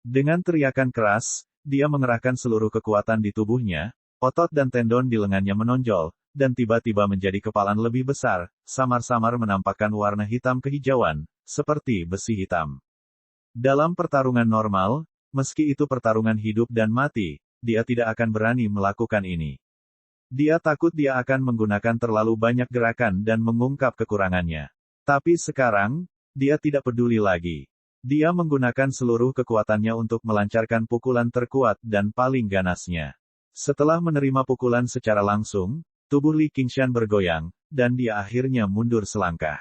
Dengan teriakan keras, dia mengerahkan seluruh kekuatan di tubuhnya, otot dan tendon di lengannya menonjol, dan tiba-tiba menjadi kepalan lebih besar, samar-samar menampakkan warna hitam kehijauan, seperti besi hitam. Dalam pertarungan normal, meski itu pertarungan hidup dan mati, dia tidak akan berani melakukan ini. Dia takut dia akan menggunakan terlalu banyak gerakan dan mengungkap kekurangannya. Tapi sekarang, dia tidak peduli lagi. Dia menggunakan seluruh kekuatannya untuk melancarkan pukulan terkuat dan paling ganasnya. Setelah menerima pukulan secara langsung, tubuh Li Qingshan bergoyang, dan dia akhirnya mundur selangkah.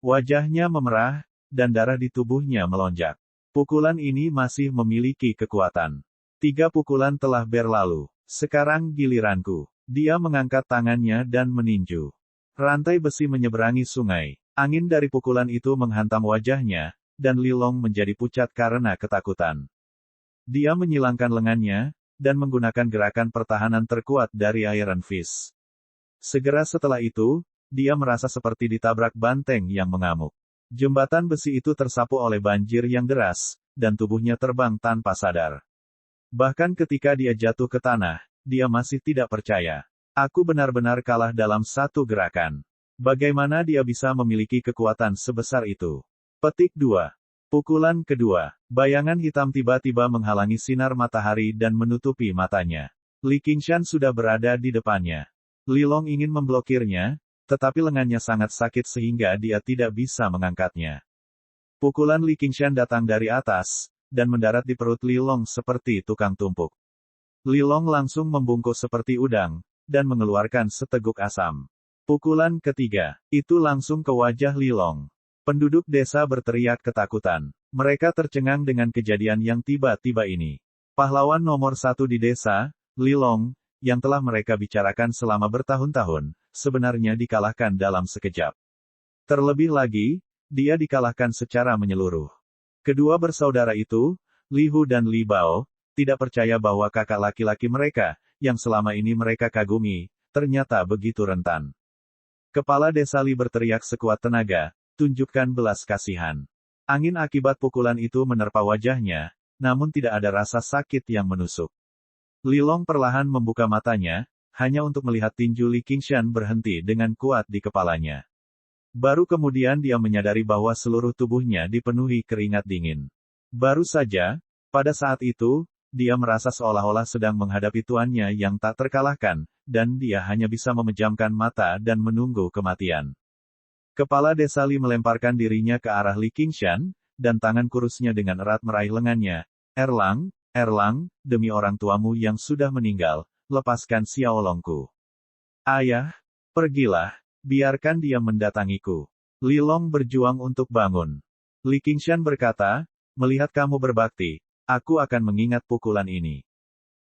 Wajahnya memerah, dan darah di tubuhnya melonjak. Pukulan ini masih memiliki kekuatan. 3 pukulan telah berlalu. Sekarang giliranku. Dia mengangkat tangannya dan meninju. Rantai besi menyeberangi sungai. Angin dari pukulan itu menghantam wajahnya, dan Li Long menjadi pucat karena ketakutan. Dia menyilangkan lengannya, dan menggunakan gerakan pertahanan terkuat dari Iron Fist. Segera setelah itu, dia merasa seperti ditabrak banteng yang mengamuk. Jembatan besi itu tersapu oleh banjir yang deras, dan tubuhnya terbang tanpa sadar. Bahkan ketika dia jatuh ke tanah, dia masih tidak percaya. Aku benar-benar kalah dalam satu gerakan. Bagaimana dia bisa memiliki kekuatan sebesar itu? Petik 2. Pukulan kedua. Bayangan hitam tiba-tiba menghalangi sinar matahari dan menutupi matanya. Li Qingshan sudah berada di depannya. Li Long ingin memblokirnya, tetapi lengannya sangat sakit sehingga dia tidak bisa mengangkatnya. Pukulan Li Qingshan datang dari atas, dan mendarat di perut Li Long seperti tukang tumpuk. Li Long langsung membungkuk seperti udang, dan mengeluarkan seteguk asam. Pukulan ketiga, itu langsung ke wajah Li Long. Penduduk desa berteriak ketakutan. Mereka tercengang dengan kejadian yang tiba-tiba ini. Pahlawan nomor 1 di desa, Li Long, yang telah mereka bicarakan selama bertahun-tahun, sebenarnya dikalahkan dalam sekejap. Terlebih lagi, dia dikalahkan secara menyeluruh. Kedua bersaudara itu, Li Hu dan Li Bao, tidak percaya bahwa kakak laki-laki mereka, yang selama ini mereka kagumi, ternyata begitu rentan. Kepala desa Li berteriak sekuat tenaga, tunjukkan belas kasihan. Angin akibat pukulan itu menerpa wajahnya, namun tidak ada rasa sakit yang menusuk. Li Long perlahan membuka matanya, hanya untuk melihat tinju Li Qingshan berhenti dengan kuat di kepalanya. Baru kemudian dia menyadari bahwa seluruh tubuhnya dipenuhi keringat dingin. Baru saja, pada saat itu, dia merasa seolah-olah sedang menghadapi tuannya yang tak terkalahkan, dan dia hanya bisa memejamkan mata dan menunggu kematian. Kepala desa Li melemparkan dirinya ke arah Li Qingshan, dan tangan kurusnya dengan erat meraih lengannya. Erlang, Erlang, demi orang tuamu yang sudah meninggal, lepaskan Xiaolongku. Ayah, pergilah, biarkan dia mendatangiku. Li Long berjuang untuk bangun. Li Qingshan berkata, melihat kamu berbakti, aku akan mengingat pukulan ini.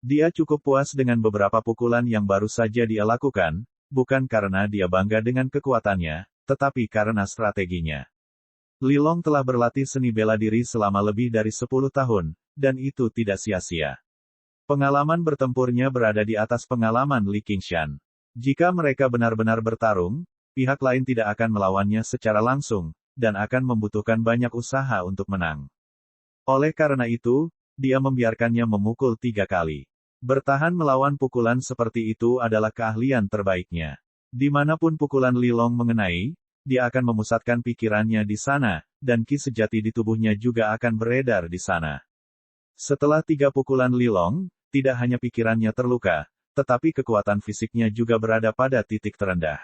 Dia cukup puas dengan beberapa pukulan yang baru saja dia lakukan, bukan karena dia bangga dengan kekuatannya, tetapi karena strateginya. Li Long telah berlatih seni bela diri selama lebih dari 10 tahun, dan itu tidak sia-sia. Pengalaman bertempurnya berada di atas pengalaman Li Qingshan. Jika mereka benar-benar bertarung, pihak lain tidak akan melawannya secara langsung, dan akan membutuhkan banyak usaha untuk menang. Oleh karena itu, dia membiarkannya memukul 3 kali. Bertahan melawan pukulan seperti itu adalah keahlian terbaiknya. Dimanapun pukulan Li Long mengenai, dia akan memusatkan pikirannya di sana, dan ki sejati di tubuhnya juga akan beredar di sana. Setelah 3 pukulan Li Long, tidak hanya pikirannya terluka, tetapi kekuatan fisiknya juga berada pada titik terendah.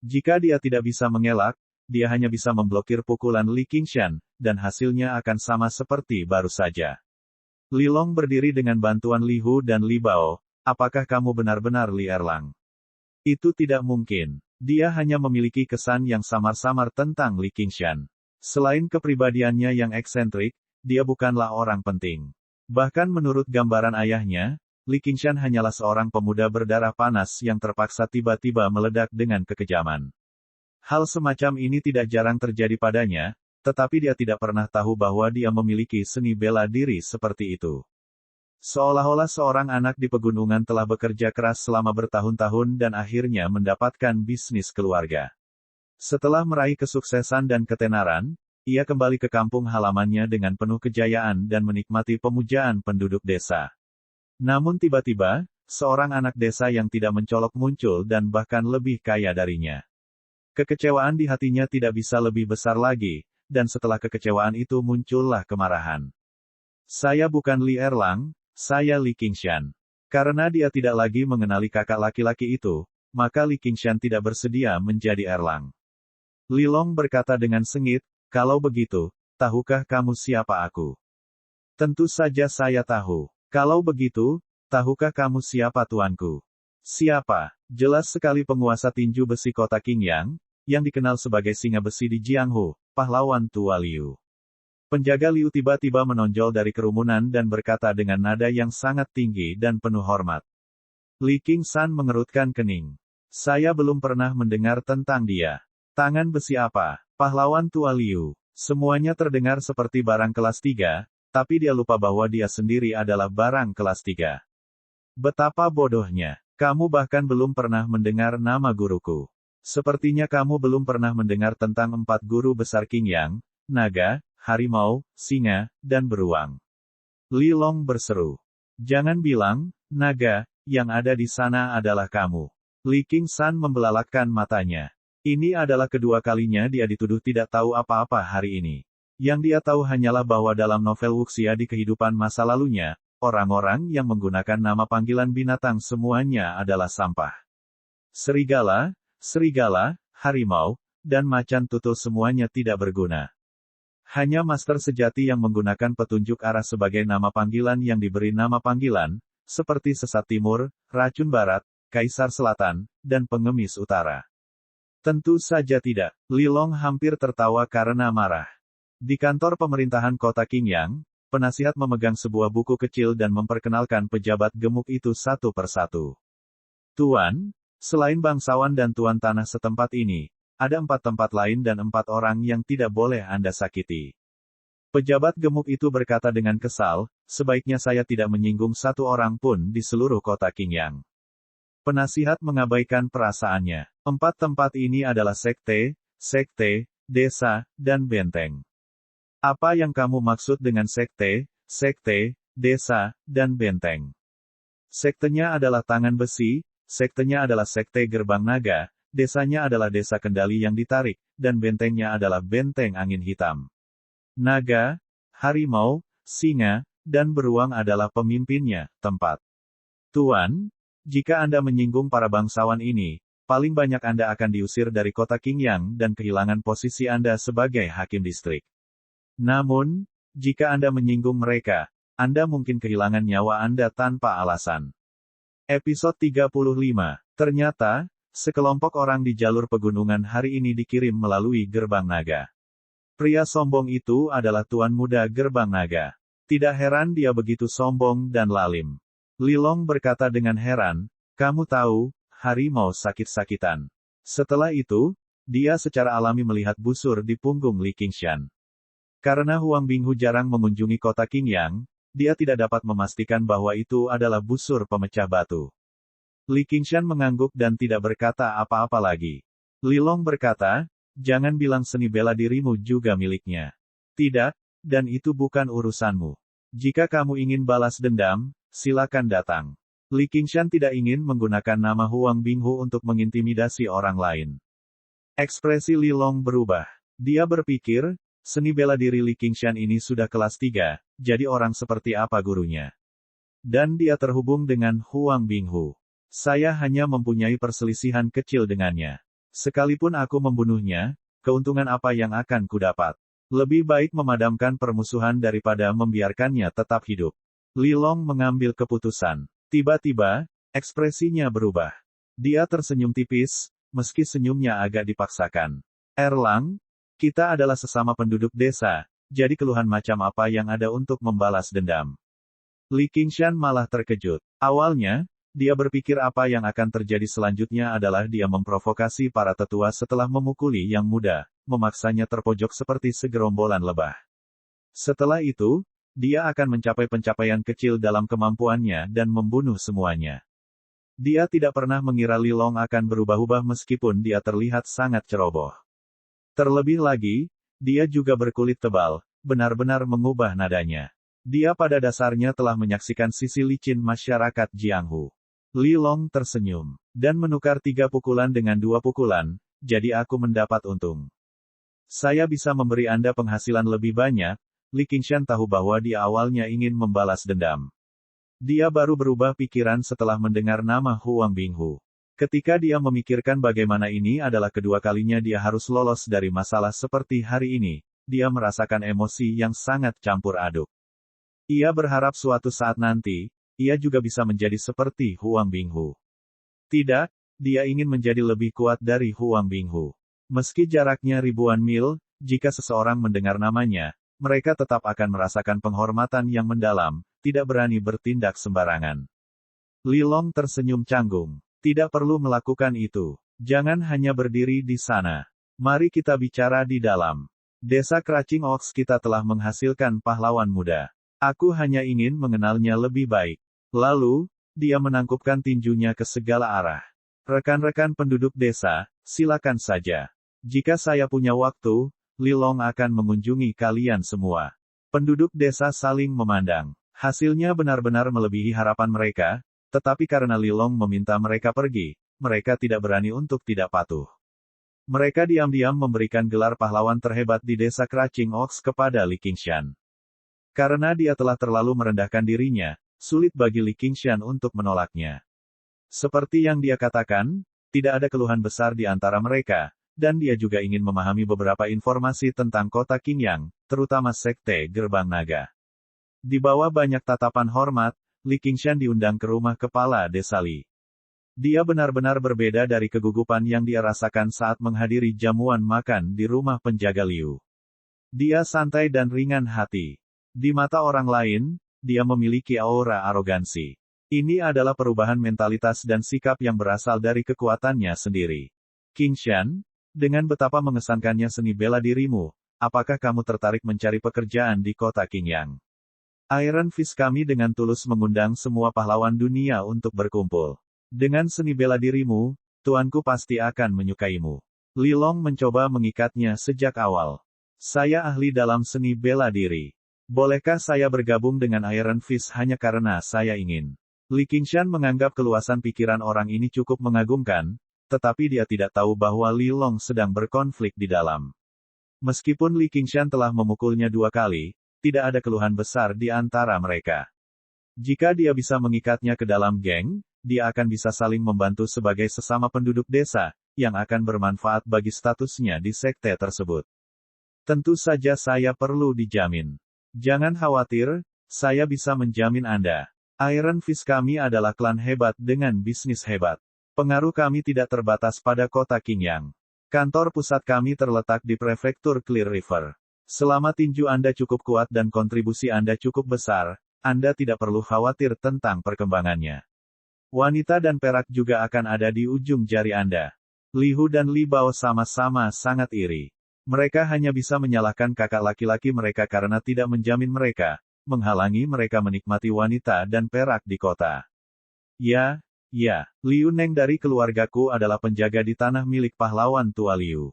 Jika dia tidak bisa mengelak, dia hanya bisa memblokir pukulan Li Qingshan, dan hasilnya akan sama seperti baru saja. Li Long berdiri dengan bantuan Li Hu dan Li Bao. Apakah kamu benar-benar Li Erlang? Itu tidak mungkin. Dia hanya memiliki kesan yang samar-samar tentang Li Qingshan. Selain kepribadiannya yang eksentrik, dia bukanlah orang penting. Bahkan menurut gambaran ayahnya, Li Qingshan hanyalah seorang pemuda berdarah panas yang terpaksa tiba-tiba meledak dengan kekejaman. Hal semacam ini tidak jarang terjadi padanya, tetapi dia tidak pernah tahu bahwa dia memiliki seni bela diri seperti itu. Seolah-olah seorang anak di pegunungan telah bekerja keras selama bertahun-tahun dan akhirnya mendapatkan bisnis keluarga. Setelah meraih kesuksesan dan ketenaran, ia kembali ke kampung halamannya dengan penuh kejayaan dan menikmati pemujaan penduduk desa. Namun tiba-tiba, seorang anak desa yang tidak mencolok muncul dan bahkan lebih kaya darinya. Kekecewaan di hatinya tidak bisa lebih besar lagi, dan setelah kekecewaan itu muncullah kemarahan. Saya bukan Li Erlang, saya Li Qingshan. Karena dia tidak lagi mengenali kakak laki-laki itu, maka Li Qingshan tidak bersedia menjadi Erlang. Li Long berkata dengan sengit, kalau begitu, tahukah kamu siapa aku? Tentu saja saya tahu. Kalau begitu, tahukah kamu siapa tuanku? Siapa? Jelas sekali penguasa tinju besi kota Qingyang, yang dikenal sebagai singa besi di Jianghu, pahlawan tua Liu. Penjaga Liu tiba-tiba menonjol dari kerumunan dan berkata dengan nada yang sangat tinggi dan penuh hormat. Li Qingshan mengerutkan kening. Saya belum pernah mendengar tentang dia. Tangan besi apa? Pahlawan tua Liu. Semuanya terdengar seperti barang kelas 3, tapi dia lupa bahwa dia sendiri adalah barang kelas 3. Betapa bodohnya. Kamu bahkan belum pernah mendengar nama guruku. Sepertinya kamu belum pernah mendengar tentang 4 guru besar Qingyang, naga, harimau, singa, dan beruang. Li Long berseru. Jangan bilang, naga, yang ada di sana adalah kamu. Li Qingshan membelalakkan matanya. Ini adalah kedua kalinya dia dituduh tidak tahu apa-apa hari ini. Yang dia tahu hanyalah bahwa dalam novel wuxia di kehidupan masa lalunya, orang-orang yang menggunakan nama panggilan binatang semuanya adalah sampah. Serigala, harimau, dan macan tutul semuanya tidak berguna. Hanya master sejati yang menggunakan petunjuk arah sebagai nama panggilan yang diberi nama panggilan, seperti sesat timur, racun barat, kaisar selatan, dan pengemis utara. Tentu saja tidak. Li Long hampir tertawa karena marah. Di kantor pemerintahan kota Qingyang, penasihat memegang sebuah buku kecil dan memperkenalkan pejabat gemuk itu satu persatu. Tuan, selain bangsawan dan tuan tanah setempat ini, ada 4 tempat lain dan 4 orang yang tidak boleh Anda sakiti. Pejabat gemuk itu berkata dengan kesal, sebaiknya saya tidak menyinggung satu orang pun di seluruh kota Qingyang. Penasihat mengabaikan perasaannya. 4 tempat ini adalah sekte, desa, dan benteng. Apa yang kamu maksud dengan sekte, desa, dan benteng? Sektenya adalah tangan besi, sektenya adalah sekte gerbang naga, desanya adalah desa kendali yang ditarik, dan bentengnya adalah benteng angin hitam. Naga, harimau, singa, dan beruang adalah pemimpinnya, tempat. Tuan, jika Anda menyinggung para bangsawan ini, paling banyak Anda akan diusir dari kota Qingyang dan kehilangan posisi Anda sebagai hakim distrik. Namun, jika Anda menyinggung mereka, Anda mungkin kehilangan nyawa Anda tanpa alasan. Episode 35. Ternyata, sekelompok orang di jalur pegunungan hari ini dikirim melalui gerbang naga. Pria sombong itu adalah tuan muda gerbang naga. Tidak heran dia begitu sombong dan lalim. Li Long berkata dengan heran, kamu tahu, harimau sakit-sakitan. Setelah itu, dia secara alami melihat busur di punggung Li Qingshan. Karena Huang Binghu jarang mengunjungi kota Qingyang, dia tidak dapat memastikan bahwa itu adalah busur pemecah batu. Li Qingshan mengangguk dan tidak berkata apa-apa lagi. Li Long berkata, jangan bilang seni bela dirimu juga miliknya. Tidak, dan itu bukan urusanmu. Jika kamu ingin balas dendam, silakan datang. Li Qingshan tidak ingin menggunakan nama Huang Binghu untuk mengintimidasi orang lain. Ekspresi Li Long berubah. Dia berpikir, seni bela diri Li Qingshan ini sudah kelas 3, jadi orang seperti apa gurunya. Dan dia terhubung dengan Huang Binghu. Saya hanya mempunyai perselisihan kecil dengannya. Sekalipun aku membunuhnya, keuntungan apa yang akan kudapat? Lebih baik memadamkan permusuhan daripada membiarkannya tetap hidup. Li Long mengambil keputusan. Tiba-tiba, ekspresinya berubah. Dia tersenyum tipis, meski senyumnya agak dipaksakan. Erlang, kita adalah sesama penduduk desa, jadi keluhan macam apa yang ada untuk membalas dendam? Li Qingshan malah terkejut. Awalnya, dia berpikir apa yang akan terjadi selanjutnya adalah dia memprovokasi para tetua setelah memukuli yang muda, memaksanya terpojok seperti segerombolan lebah. Setelah itu, dia akan mencapai pencapaian kecil dalam kemampuannya dan membunuh semuanya. Dia tidak pernah mengira Li Long akan berubah-ubah meskipun dia terlihat sangat ceroboh. Terlebih lagi, dia juga berkulit tebal, benar-benar mengubah nadanya. Dia pada dasarnya telah menyaksikan sisi licin masyarakat Jianghu. Li Long tersenyum, dan menukar 3 pukulan dengan 2 pukulan, jadi aku mendapat untung. Saya bisa memberi Anda penghasilan lebih banyak. Li Qingshan tahu bahwa dia awalnya ingin membalas dendam. Dia baru berubah pikiran setelah mendengar nama Huang Binghu. Ketika dia memikirkan bagaimana ini adalah kedua kalinya dia harus lolos dari masalah seperti hari ini, dia merasakan emosi yang sangat campur aduk. Ia berharap suatu saat nanti, ia juga bisa menjadi seperti Huang Binghu. Tidak, dia ingin menjadi lebih kuat dari Huang Binghu. Meski jaraknya ribuan mil, jika seseorang mendengar namanya, mereka tetap akan merasakan penghormatan yang mendalam, tidak berani bertindak sembarangan. Li Long tersenyum canggung. Tidak perlu melakukan itu. Jangan hanya berdiri di sana. Mari kita bicara di dalam. Desa Cracing Ox kita telah menghasilkan pahlawan muda. Aku hanya ingin mengenalnya lebih baik. Lalu, dia menangkupkan tinjunya ke segala arah. Rekan-rekan penduduk desa, silakan saja. Jika saya punya waktu, Li Long akan mengunjungi kalian semua. Penduduk desa saling memandang. Hasilnya benar-benar melebihi harapan mereka, tetapi karena Li Long meminta mereka pergi, mereka tidak berani untuk tidak patuh. Mereka diam-diam memberikan gelar pahlawan terhebat di desa Cracing Ox kepada Li Qingshan. Karena dia telah terlalu merendahkan dirinya, sulit bagi Li Qingshan untuk menolaknya. Seperti yang dia katakan, tidak ada keluhan besar di antara mereka, dan dia juga ingin memahami beberapa informasi tentang kota Qingyang, terutama sekte Gerbang Naga. Di bawah banyak tatapan hormat, Li Qingshan diundang ke rumah kepala desa Li. Dia benar-benar berbeda dari kegugupan yang dia rasakan saat menghadiri jamuan makan di rumah penjaga Liu. Dia santai dan ringan hati. Di mata orang lain, dia memiliki aura arogansi. Ini adalah perubahan mentalitas dan sikap yang berasal dari kekuatannya sendiri. Qingshan, dengan betapa mengesankannya seni bela dirimu, apakah kamu tertarik mencari pekerjaan di kota Qingyang? Iron Fist kami dengan tulus mengundang semua pahlawan dunia untuk berkumpul. Dengan seni bela dirimu, tuanku pasti akan menyukaimu. Li Long mencoba mengikatnya sejak awal. Saya ahli dalam seni bela diri. Bolehkah saya bergabung dengan Iron Fist hanya karena saya ingin? Li Qingshan menganggap keluasan pikiran orang ini cukup mengagumkan, tetapi dia tidak tahu bahwa Li Long sedang berkonflik di dalam. Meskipun Li Qingshan telah memukulnya 2 kali, tidak ada keluhan besar di antara mereka. Jika dia bisa mengikatnya ke dalam geng, dia akan bisa saling membantu sebagai sesama penduduk desa, yang akan bermanfaat bagi statusnya di sekte tersebut. Tentu saja saya perlu dijamin. Jangan khawatir, saya bisa menjamin Anda. Iron Fist kami adalah klan hebat dengan bisnis hebat. Pengaruh kami tidak terbatas pada kota Qingyang. Kantor pusat kami terletak di prefektur Clear River. Selama tinju Anda cukup kuat dan kontribusi Anda cukup besar, Anda tidak perlu khawatir tentang perkembangannya. Wanita dan perak juga akan ada di ujung jari Anda. Li Hu dan Li Bao sama-sama sangat iri. Mereka hanya bisa menyalahkan kakak laki-laki mereka karena tidak menjamin mereka, menghalangi mereka menikmati wanita dan perak di kota. Ya, Liu Neng dari keluargaku adalah penjaga di tanah milik pahlawan tua Liu.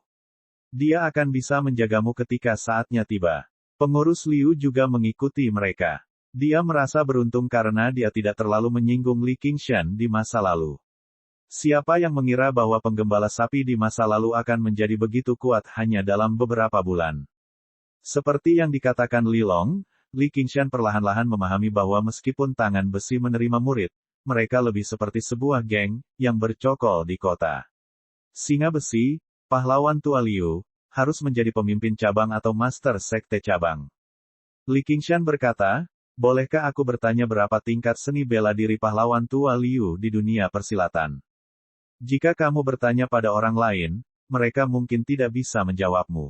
Dia akan bisa menjagamu ketika saatnya tiba. Pengurus Liu juga mengikuti mereka. Dia merasa beruntung karena dia tidak terlalu menyinggung Li Qingshan di masa lalu. Siapa yang mengira bahwa penggembala sapi di masa lalu akan menjadi begitu kuat hanya dalam beberapa bulan? Seperti yang dikatakan Li Long, Li Qingshan perlahan-lahan memahami bahwa meskipun tangan besi menerima murid, mereka lebih seperti sebuah geng yang bercokol di kota. Singa besi, pahlawan tua Liu, harus menjadi pemimpin cabang atau master sekte cabang. Li Qingshan berkata, bolehkah aku bertanya berapa tingkat seni bela diri pahlawan tua Liu di dunia persilatan? Jika kamu bertanya pada orang lain, mereka mungkin tidak bisa menjawabmu.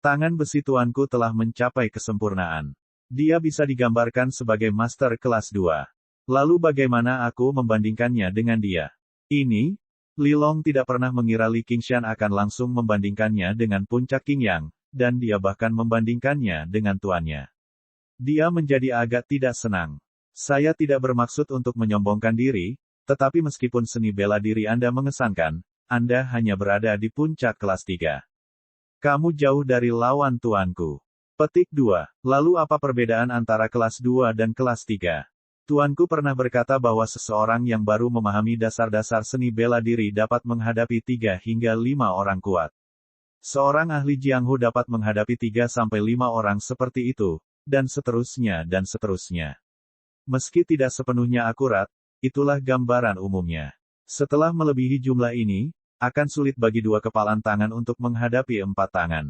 Tangan besi tuanku telah mencapai kesempurnaan. Dia bisa digambarkan sebagai master kelas 2. Lalu bagaimana aku membandingkannya dengan dia? Ini, Li Long tidak pernah mengira Li Qingshan akan langsung membandingkannya dengan puncak Qingyang, dan dia bahkan membandingkannya dengan tuannya. Dia menjadi agak tidak senang. Saya tidak bermaksud untuk menyombongkan diri, tetapi meskipun seni bela diri Anda mengesankan, Anda hanya berada di puncak kelas 3. Kamu jauh dari lawan tuanku. Petik 2. Lalu apa perbedaan antara kelas 2 dan kelas 3? Tuanku pernah berkata bahwa seseorang yang baru memahami dasar-dasar seni bela diri dapat menghadapi 3 hingga 5 orang kuat. Seorang ahli Jianghu dapat menghadapi 3 sampai 5 orang seperti itu, dan seterusnya dan seterusnya. Meski tidak sepenuhnya akurat, itulah gambaran umumnya. Setelah melebihi jumlah ini, akan sulit bagi 2 kepalan tangan untuk menghadapi 4 tangan.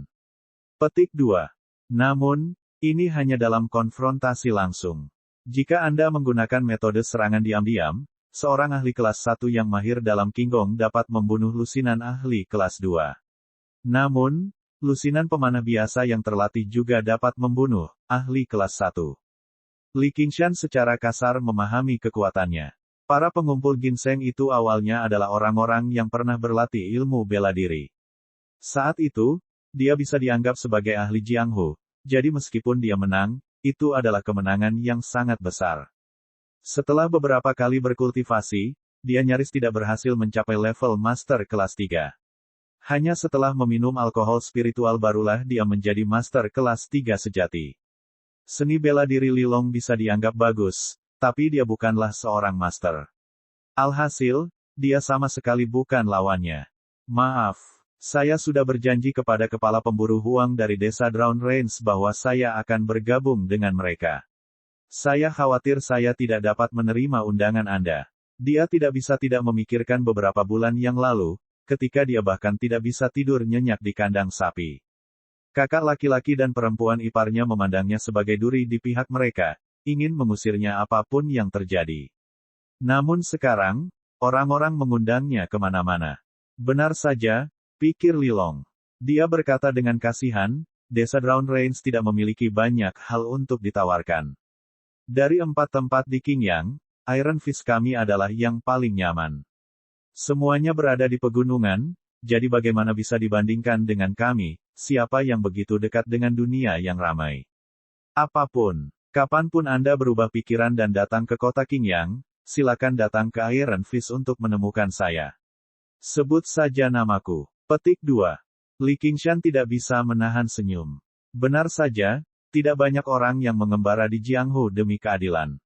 Petik 2. Namun, ini hanya dalam konfrontasi langsung. Jika Anda menggunakan metode serangan diam-diam, seorang ahli kelas 1 yang mahir dalam Qinggong dapat membunuh lusinan ahli kelas 2. Namun, lusinan pemanah biasa yang terlatih juga dapat membunuh ahli kelas 1. Li Qingshan secara kasar memahami kekuatannya. Para pengumpul ginseng itu awalnya adalah orang-orang yang pernah berlatih ilmu bela diri. Saat itu, dia bisa dianggap sebagai ahli Jianghu, jadi meskipun dia menang, itu adalah kemenangan yang sangat besar. Setelah beberapa kali berkultivasi, dia nyaris tidak berhasil mencapai level master kelas 3. Hanya setelah meminum alkohol spiritual barulah dia menjadi master kelas 3 sejati. Seni bela diri Lilong bisa dianggap bagus, tapi dia bukanlah seorang master. Alhasil, dia sama sekali bukan lawannya. Maaf, saya sudah berjanji kepada kepala pemburu Huang dari desa Drown Range bahwa saya akan bergabung dengan mereka. Saya khawatir saya tidak dapat menerima undangan Anda. Dia tidak bisa tidak memikirkan beberapa bulan yang lalu, ketika dia bahkan tidak bisa tidur nyenyak di kandang sapi. Kakak laki-laki dan perempuan iparnya memandangnya sebagai duri di pihak mereka, ingin mengusirnya apapun yang terjadi. Namun sekarang, orang-orang mengundangnya kemana-mana. Benar saja, pikir Lilong. Dia berkata dengan kasihan, desa Drown Range tidak memiliki banyak hal untuk ditawarkan. Dari 4 tempat di Qingyang, Iron Fist kami adalah yang paling nyaman. Semuanya berada di pegunungan, jadi bagaimana bisa dibandingkan dengan kami, siapa yang begitu dekat dengan dunia yang ramai. Apapun, kapanpun Anda berubah pikiran dan datang ke kota Qingyang, silakan datang ke Iron Fist untuk menemukan saya. Sebut saja namaku. Petik 2. Li Qingshan tidak bisa menahan senyum. Benar saja, tidak banyak orang yang mengembara di Jianghu demi keadilan.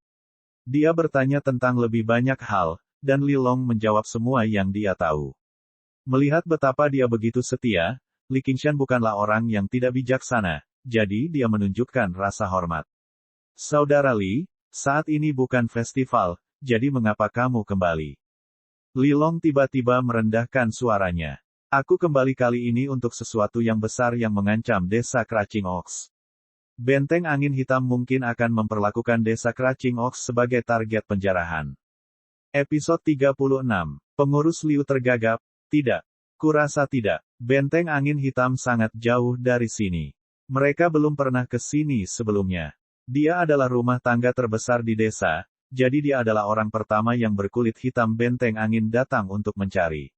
Dia bertanya tentang lebih banyak hal, dan Lilong menjawab semua yang dia tahu. Melihat betapa dia begitu setia, Li Qingshan bukanlah orang yang tidak bijaksana, jadi dia menunjukkan rasa hormat. Saudara Li, saat ini bukan festival, jadi mengapa kamu kembali? Lilong tiba-tiba merendahkan suaranya. Aku kembali kali ini untuk sesuatu yang besar yang mengancam desa Craching Ox. Benteng Angin Hitam mungkin akan memperlakukan desa Craching Ox sebagai target penjarahan. Episode 36. Pengurus Liu tergagap. Tidak. Kurasa tidak. Benteng Angin Hitam sangat jauh dari sini. Mereka belum pernah ke sini sebelumnya. Dia adalah rumah tangga terbesar di desa, jadi dia adalah orang pertama yang berkulit hitam Benteng Angin datang untuk mencari.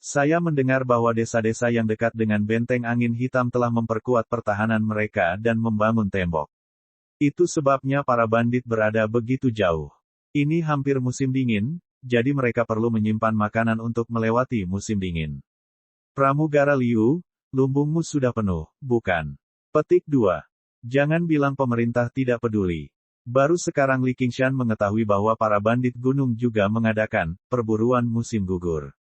Saya mendengar bahwa desa-desa yang dekat dengan Benteng Angin Hitam telah memperkuat pertahanan mereka dan membangun tembok. Itu sebabnya para bandit berada begitu jauh. Ini hampir musim dingin, jadi mereka perlu menyimpan makanan untuk melewati musim dingin. Pramugara Liu, lumbungmu sudah penuh, bukan? Petik 2. Jangan bilang pemerintah tidak peduli. Baru sekarang Li Qingshan mengetahui bahwa para bandit gunung juga mengadakan perburuan musim gugur.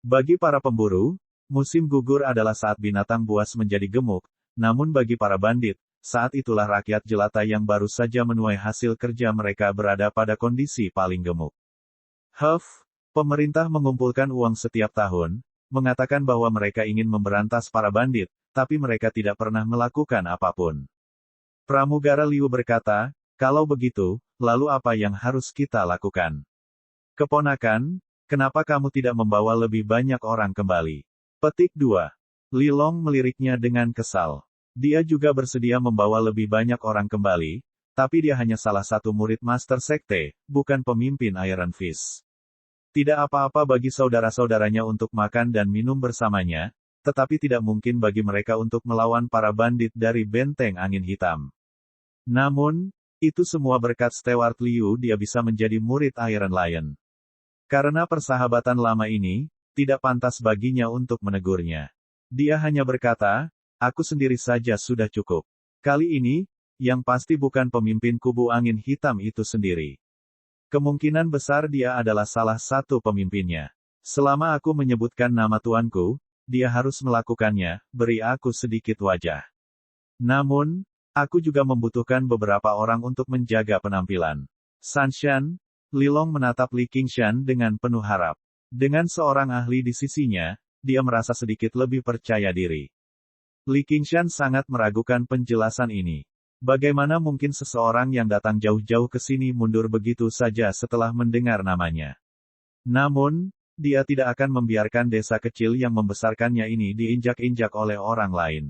Bagi para pemburu, musim gugur adalah saat binatang buas menjadi gemuk, namun bagi para bandit, saat itulah rakyat jelata yang baru saja menuai hasil kerja mereka berada pada kondisi paling gemuk. Pemerintah mengumpulkan uang setiap tahun, mengatakan bahwa mereka ingin memberantas para bandit, tapi mereka tidak pernah melakukan apapun. Pramugara Liu berkata, kalau begitu, lalu apa yang harus kita lakukan? Keponakan, kenapa kamu tidak membawa lebih banyak orang kembali? Petik 2. Lilong meliriknya dengan kesal. Dia juga bersedia membawa lebih banyak orang kembali, tapi dia hanya salah satu murid Master Sekte, bukan pemimpin Iron Fist. Tidak apa-apa bagi saudara-saudaranya untuk makan dan minum bersamanya, tetapi tidak mungkin bagi mereka untuk melawan para bandit dari Benteng Angin Hitam. Namun, itu semua berkat Stewart Liu dia bisa menjadi murid Iron Lion. Karena persahabatan lama ini, tidak pantas baginya untuk menegurnya. Dia hanya berkata, aku sendiri saja sudah cukup. Kali ini, yang pasti bukan pemimpin kubu angin hitam itu sendiri. Kemungkinan besar dia adalah salah satu pemimpinnya. Selama aku menyebutkan nama tuanku, dia harus melakukannya, beri aku sedikit wajah. Namun, aku juga membutuhkan beberapa orang untuk menjaga penampilan. Sanshan, Lilong menatap Li Qingshan dengan penuh harap. Dengan seorang ahli di sisinya, dia merasa sedikit lebih percaya diri. Li Qingshan sangat meragukan penjelasan ini. Bagaimana mungkin seseorang yang datang jauh-jauh ke sini mundur begitu saja setelah mendengar namanya? Namun, dia tidak akan membiarkan desa kecil yang membesarkannya ini diinjak-injak oleh orang lain.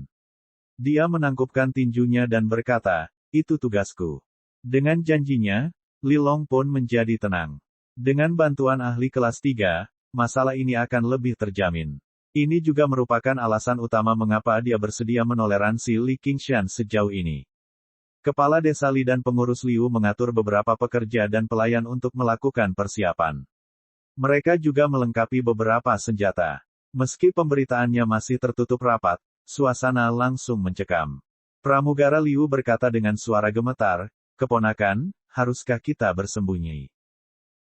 Dia menangkupkan tinjunya dan berkata, itu tugasku. Dengan janjinya, Li Long pun menjadi tenang. Dengan bantuan ahli kelas 3, masalah ini akan lebih terjamin. Ini juga merupakan alasan utama mengapa dia bersedia menoleransi Li Qingshan sejauh ini. Kepala desa Li dan pengurus Liu mengatur beberapa pekerja dan pelayan untuk melakukan persiapan. Mereka juga melengkapi beberapa senjata. Meski pemberitaannya masih tertutup rapat, suasana langsung mencekam. Pramugara Liu berkata dengan suara gemetar, "Keponakan, haruskah kita bersembunyi?"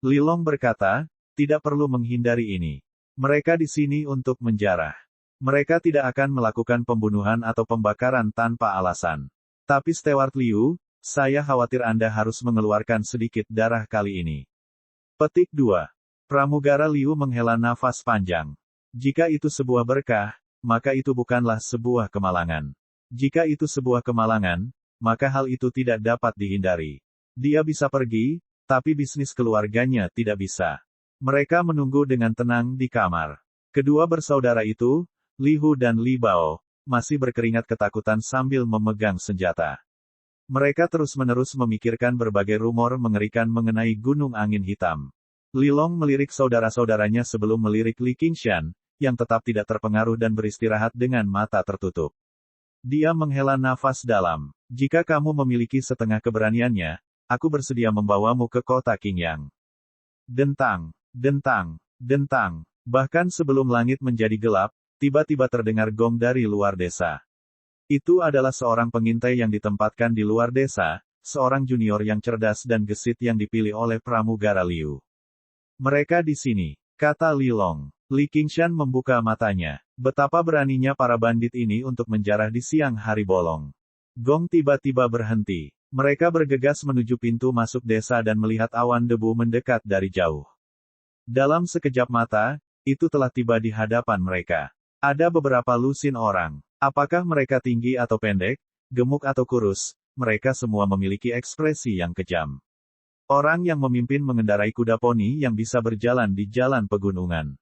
Li Long berkata, "Tidak perlu menghindari ini. Mereka di sini untuk menjarah. Mereka tidak akan melakukan pembunuhan atau pembakaran tanpa alasan. Tapi Steward Liu, saya khawatir Anda harus mengeluarkan sedikit darah kali ini." Petik 2. Pramugara Liu menghela nafas panjang. Jika itu sebuah berkah, maka itu bukanlah sebuah kemalangan. Jika itu sebuah kemalangan, maka hal itu tidak dapat dihindari. Dia bisa pergi, tapi bisnis keluarganya tidak bisa. Mereka menunggu dengan tenang di kamar. Kedua bersaudara itu, Li Hu dan Li Bao, masih berkeringat ketakutan sambil memegang senjata. Mereka terus-menerus memikirkan berbagai rumor mengerikan mengenai gunung angin hitam. Li Long melirik saudara-saudaranya sebelum melirik Li Qingshan, yang tetap tidak terpengaruh dan beristirahat dengan mata tertutup. Dia menghela nafas dalam. Jika kamu memiliki setengah keberaniannya, aku bersedia membawamu ke kota Qingyang. Dentang, dentang, dentang. Bahkan sebelum langit menjadi gelap, tiba-tiba terdengar gong dari luar desa. Itu adalah seorang pengintai yang ditempatkan di luar desa, seorang junior yang cerdas dan gesit yang dipilih oleh pramugara Liu. Mereka di sini, kata Li Long. Li Qingshan membuka matanya. Betapa beraninya para bandit ini untuk menjarah di siang hari bolong. Gong tiba-tiba berhenti. Mereka bergegas menuju pintu masuk desa dan melihat awan debu mendekat dari jauh. Dalam sekejap mata, itu telah tiba di hadapan mereka. Ada beberapa lusin orang. Apakah mereka tinggi atau pendek, gemuk atau kurus, mereka semua memiliki ekspresi yang kejam. Orang yang memimpin mengendarai kuda poni yang bisa berjalan di jalan pegunungan.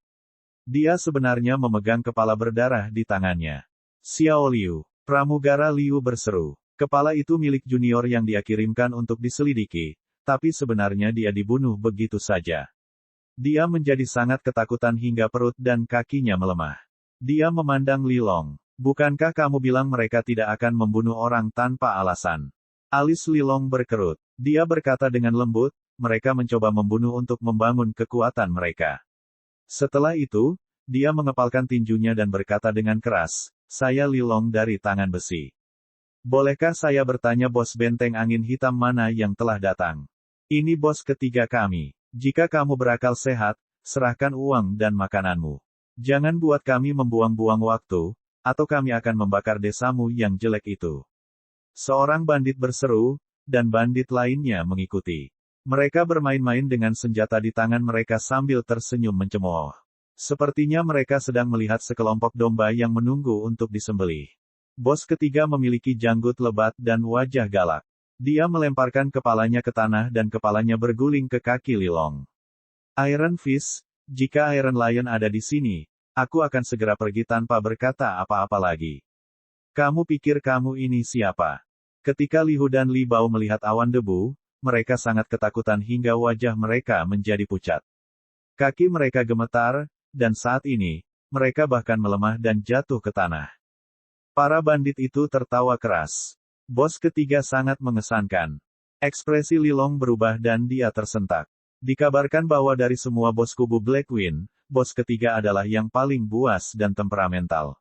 Dia sebenarnya memegang kepala berdarah di tangannya. Xiao Liu, pramugara Liu berseru. Kepala itu milik junior yang dia kirimkan untuk diselidiki, tapi sebenarnya dia dibunuh begitu saja. Dia menjadi sangat ketakutan hingga perut dan kakinya melemah. Dia memandang Li Long. Bukankah kamu bilang mereka tidak akan membunuh orang tanpa alasan? Alis Li Long berkerut. Dia berkata dengan lembut, mereka mencoba membunuh untuk membangun kekuatan mereka. Setelah itu, dia mengepalkan tinjunya dan berkata dengan keras, saya Li Long dari tangan besi. Bolehkah saya bertanya bos benteng angin hitam mana yang telah datang? Ini bos ketiga kami. Jika kamu berakal sehat, serahkan uang dan makananmu. Jangan buat kami membuang-buang waktu, atau kami akan membakar desamu yang jelek itu. Seorang bandit berseru, dan bandit lainnya mengikuti. Mereka bermain-main dengan senjata di tangan mereka sambil tersenyum mencemooh. Sepertinya mereka sedang melihat sekelompok domba yang menunggu untuk disembelih. Bos ketiga memiliki janggut lebat dan wajah galak. Dia melemparkan kepalanya ke tanah dan kepalanya berguling ke kaki Li Long. Iron Fist, jika Iron Lion ada di sini, aku akan segera pergi tanpa berkata apa-apa lagi. Kamu pikir kamu ini siapa? Ketika Li Hu dan Li Bao melihat awan debu, mereka sangat ketakutan hingga wajah mereka menjadi pucat. Kaki mereka gemetar, dan saat ini, mereka bahkan melemah dan jatuh ke tanah. Para bandit itu tertawa keras. Bos ketiga sangat mengesankan. Ekspresi Li Long berubah dan dia tersentak. Dikabarkan bahwa dari semua bos kubu Blackwing, bos ketiga adalah yang paling buas dan temperamental.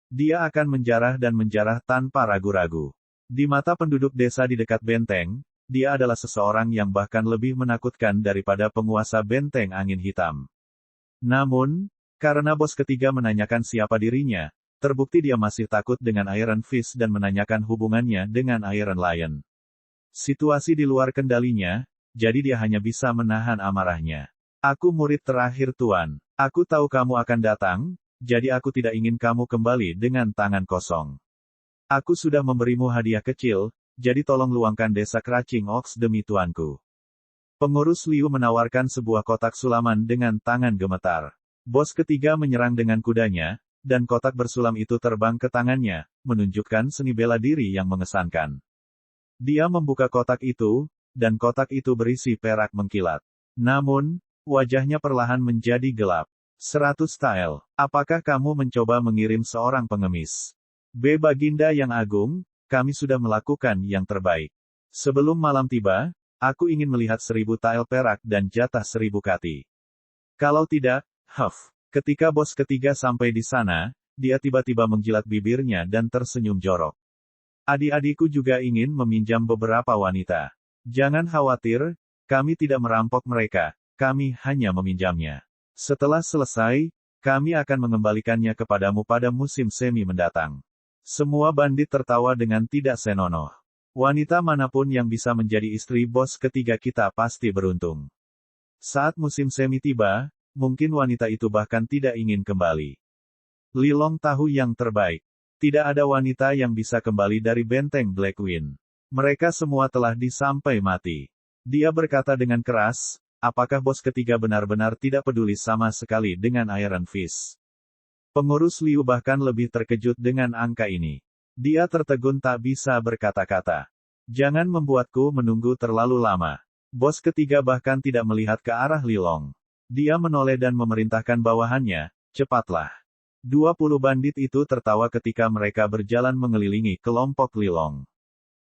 Dia akan menjarah tanpa ragu-ragu. Di mata penduduk desa di dekat benteng, dia adalah seseorang yang bahkan lebih menakutkan daripada penguasa benteng angin hitam. Namun, karena bos ketiga menanyakan siapa dirinya, terbukti dia masih takut dengan Iron Fist dan menanyakan hubungannya dengan Iron Lion. Situasi di luar kendalinya, jadi dia hanya bisa menahan amarahnya. Aku murid terakhir Tuan. Aku tahu kamu akan datang, jadi aku tidak ingin kamu kembali dengan tangan kosong. Aku sudah memberimu hadiah kecil, jadi tolong luangkan desa Crouching Oaks demi tuanku. Pengurus Liu menawarkan sebuah kotak sulaman dengan tangan gemetar. Bos ketiga menyerang dengan kudanya, dan kotak bersulam itu terbang ke tangannya, menunjukkan seni bela diri yang mengesankan. Dia membuka kotak itu, dan kotak itu berisi perak mengkilat. Namun, wajahnya perlahan menjadi gelap. 100 style. Apakah kamu mencoba mengirim seorang pengemis? Baginda yang agung, kami sudah melakukan yang terbaik. Sebelum malam tiba, aku ingin melihat 1000 tael perak dan jatah 1000 kati. Kalau tidak, ketika bos ketiga sampai di sana, dia tiba-tiba menjilat bibirnya dan tersenyum jorok. Adik-adikku juga ingin meminjam beberapa wanita. Jangan khawatir, kami tidak merampok mereka, kami hanya meminjamnya. Setelah selesai, kami akan mengembalikannya kepadamu pada musim semi mendatang. Semua bandit tertawa dengan tidak senonoh. Wanita manapun yang bisa menjadi istri bos ketiga kita pasti beruntung. Saat musim semi tiba, mungkin wanita itu bahkan tidak ingin kembali. Li Long tahu yang terbaik. Tidak ada wanita yang bisa kembali dari benteng Blackwing. Mereka semua telah disampai mati. Dia berkata dengan keras, apakah bos ketiga benar-benar tidak peduli sama sekali dengan Iron Fist? Pengurus Liu bahkan lebih terkejut dengan angka ini. Dia tertegun tak bisa berkata-kata. Jangan membuatku menunggu terlalu lama. Bos ketiga bahkan tidak melihat ke arah Li Long. Dia menoleh dan memerintahkan bawahannya, cepatlah. 20 bandit itu tertawa ketika mereka berjalan mengelilingi kelompok Li Long.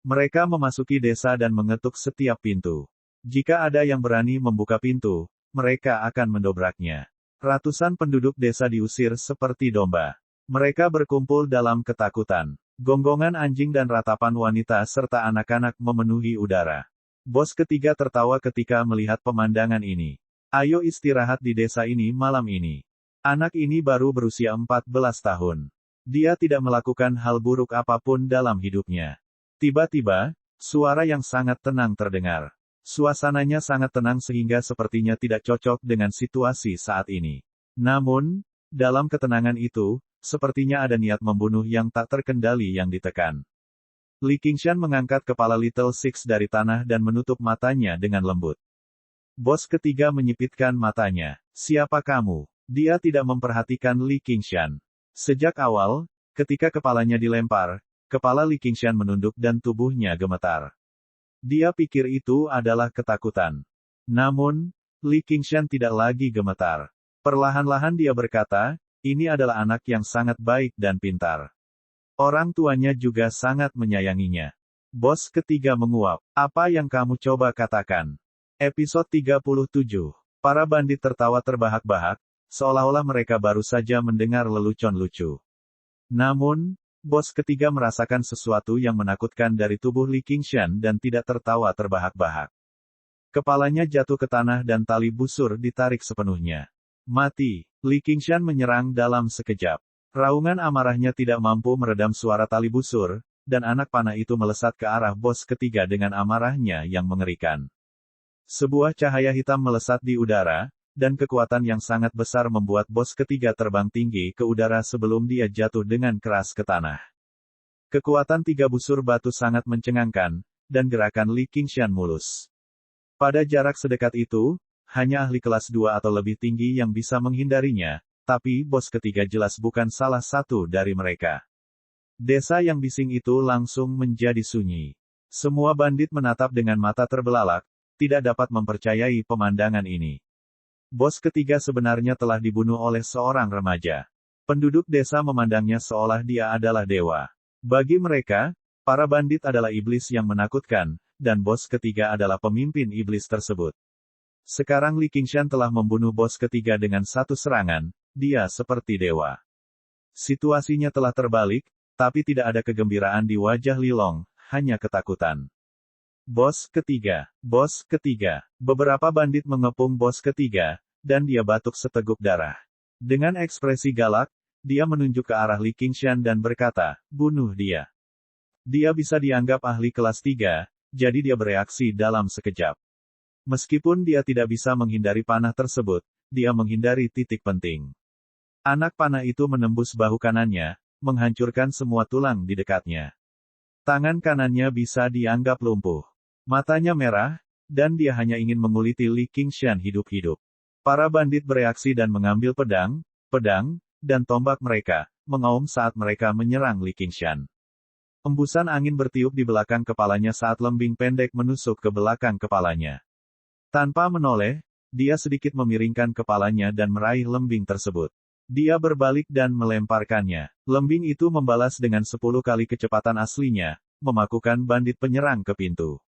Mereka memasuki desa dan mengetuk setiap pintu. Jika ada yang berani membuka pintu, mereka akan mendobraknya. Ratusan penduduk desa diusir seperti domba. Mereka berkumpul dalam ketakutan. Gonggongan anjing dan ratapan wanita serta anak-anak memenuhi udara. Bos ketiga tertawa ketika melihat pemandangan ini. Ayo istirahat di desa ini malam ini. Anak ini baru berusia 14 tahun. Dia tidak melakukan hal buruk apapun dalam hidupnya. Tiba-tiba, suara yang sangat tenang terdengar. Suasananya sangat tenang sehingga sepertinya tidak cocok dengan situasi saat ini. Namun, dalam ketenangan itu, sepertinya ada niat membunuh yang tak terkendali yang ditekan. Li Qingshan mengangkat kepala Little Six dari tanah dan menutup matanya dengan lembut. Bos ketiga menyipitkan matanya. Siapa kamu? Dia tidak memperhatikan Li Qingshan. Sejak awal, ketika kepalanya dilempar, kepala Li Qingshan menunduk dan tubuhnya gemetar. Dia pikir itu adalah ketakutan. Namun, Li Qingshan tidak lagi gemetar. Perlahan-lahan dia berkata, ini adalah anak yang sangat baik dan pintar. Orang tuanya juga sangat menyayanginya. Bos ketiga menguap. Apa yang kamu coba katakan? Episode 37. Para bandit tertawa terbahak-bahak, seolah-olah mereka baru saja mendengar lelucon lucu. Namun, bos ketiga merasakan sesuatu yang menakutkan dari tubuh Li Qingshan dan tidak tertawa terbahak-bahak. Kepalanya jatuh ke tanah dan tali busur ditarik sepenuhnya. Mati. Li Qingshan menyerang dalam sekejap. Raungan amarahnya tidak mampu meredam suara tali busur, dan anak panah itu melesat ke arah bos ketiga dengan amarahnya yang mengerikan. Sebuah cahaya hitam melesat di udara, dan kekuatan yang sangat besar membuat bos ketiga terbang tinggi ke udara sebelum dia jatuh dengan keras ke tanah. Kekuatan 3 busur batu sangat mencengangkan, dan gerakan Li Qingshan mulus. Pada jarak sedekat itu, hanya ahli kelas 2 atau lebih tinggi yang bisa menghindarinya, tapi bos ketiga jelas bukan salah satu dari mereka. Desa yang bising itu langsung menjadi sunyi. Semua bandit menatap dengan mata terbelalak, tidak dapat mempercayai pemandangan ini. Bos ketiga sebenarnya telah dibunuh oleh seorang remaja. Penduduk desa memandangnya seolah dia adalah dewa. Bagi mereka, para bandit adalah iblis yang menakutkan, dan bos ketiga adalah pemimpin iblis tersebut. Sekarang Li Qingshan telah membunuh bos ketiga dengan satu serangan, dia seperti dewa. Situasinya telah terbalik, tapi tidak ada kegembiraan di wajah Li Long, hanya ketakutan. Bos ketiga. Beberapa bandit mengepung bos ketiga, dan dia batuk seteguk darah. Dengan ekspresi galak, dia menunjuk ke arah Li Qingshan dan berkata, bunuh dia. Dia bisa dianggap ahli kelas 3, jadi dia bereaksi dalam sekejap. Meskipun dia tidak bisa menghindari panah tersebut, dia menghindari titik penting. Anak panah itu menembus bahu kanannya, menghancurkan semua tulang di dekatnya. Tangan kanannya bisa dianggap lumpuh. Matanya merah, dan dia hanya ingin menguliti Li Qingshan hidup-hidup. Para bandit bereaksi dan mengambil pedang, dan tombak mereka, mengaum saat mereka menyerang Li Qingshan. Embusan angin bertiup di belakang kepalanya saat lembing pendek menusuk ke belakang kepalanya. Tanpa menoleh, dia sedikit memiringkan kepalanya dan meraih lembing tersebut. Dia berbalik dan melemparkannya. Lembing itu membalas dengan 10 kali kecepatan aslinya, memakukan bandit penyerang ke pintu.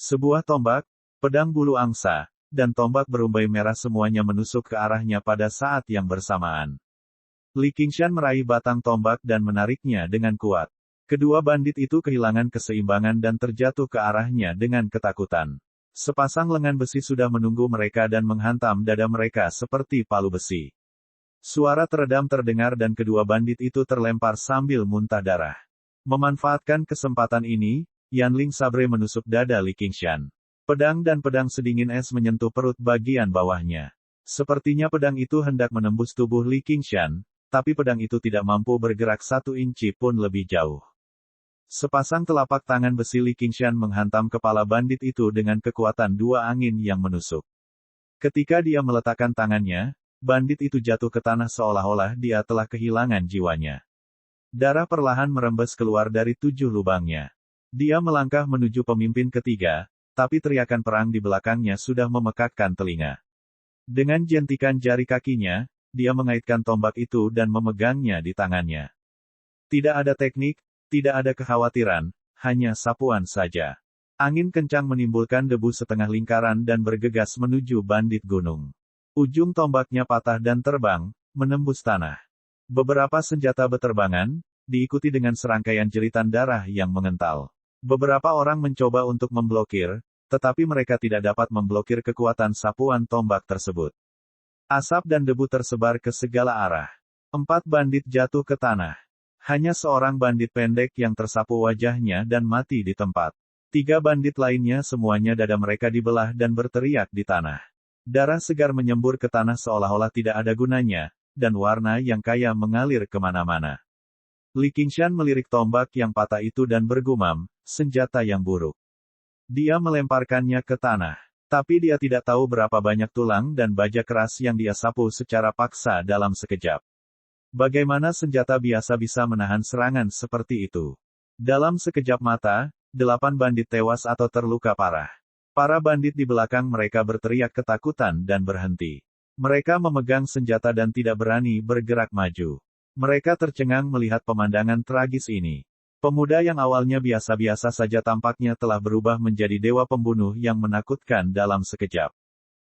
Sebuah tombak, pedang bulu angsa, dan tombak berumbai merah semuanya menusuk ke arahnya pada saat yang bersamaan. Li Qingshan meraih batang tombak dan menariknya dengan kuat. Kedua bandit itu kehilangan keseimbangan dan terjatuh ke arahnya dengan ketakutan. Sepasang lengan besi sudah menunggu mereka dan menghantam dada mereka seperti palu besi. Suara teredam terdengar dan kedua bandit itu terlempar sambil muntah darah. Memanfaatkan kesempatan ini, Yanling Sabre menusuk dada Li Qingshan. Pedang dan pedang sedingin es menyentuh perut bagian bawahnya. Sepertinya pedang itu hendak menembus tubuh Li Qingshan, tapi pedang itu tidak mampu bergerak 1 inci pun lebih jauh. Sepasang telapak tangan besi Li Qingshan menghantam kepala bandit itu dengan kekuatan 2 angin yang menusuk. Ketika dia meletakkan tangannya, bandit itu jatuh ke tanah seolah-olah dia telah kehilangan jiwanya. Darah perlahan merembes keluar dari 7 lubangnya. Dia melangkah menuju pemimpin ketiga, tapi teriakan perang di belakangnya sudah memekakkan telinga. Dengan jentikan jari kakinya, dia mengaitkan tombak itu dan memegangnya di tangannya. Tidak ada teknik, tidak ada kekhawatiran, hanya sapuan saja. Angin kencang menimbulkan debu setengah lingkaran dan bergegas menuju bandit gunung. Ujung tombaknya patah dan terbang, menembus tanah. Beberapa senjata beterbangan, diikuti dengan serangkaian jeritan darah yang mengental. Beberapa orang mencoba untuk memblokir, tetapi mereka tidak dapat memblokir kekuatan sapuan tombak tersebut. Asap dan debu tersebar ke segala arah. 4 bandit jatuh ke tanah. Hanya seorang bandit pendek yang tersapu wajahnya dan mati di tempat. 3 bandit lainnya semuanya dada mereka dibelah dan berteriak di tanah. Darah segar menyembur ke tanah seolah-olah tidak ada gunanya, dan warna yang kaya mengalir kemana-mana. Li Qingshan melirik tombak yang patah itu dan bergumam, senjata yang buruk. Dia melemparkannya ke tanah. Tapi dia tidak tahu berapa banyak tulang dan baja keras yang dia sapu secara paksa dalam sekejap. Bagaimana senjata biasa bisa menahan serangan seperti itu? Dalam sekejap mata, 8 bandit tewas atau terluka parah. Para bandit di belakang mereka berteriak ketakutan dan berhenti. Mereka memegang senjata dan tidak berani bergerak maju. Mereka tercengang melihat pemandangan tragis ini. Pemuda yang awalnya biasa-biasa saja tampaknya telah berubah menjadi dewa pembunuh yang menakutkan dalam sekejap.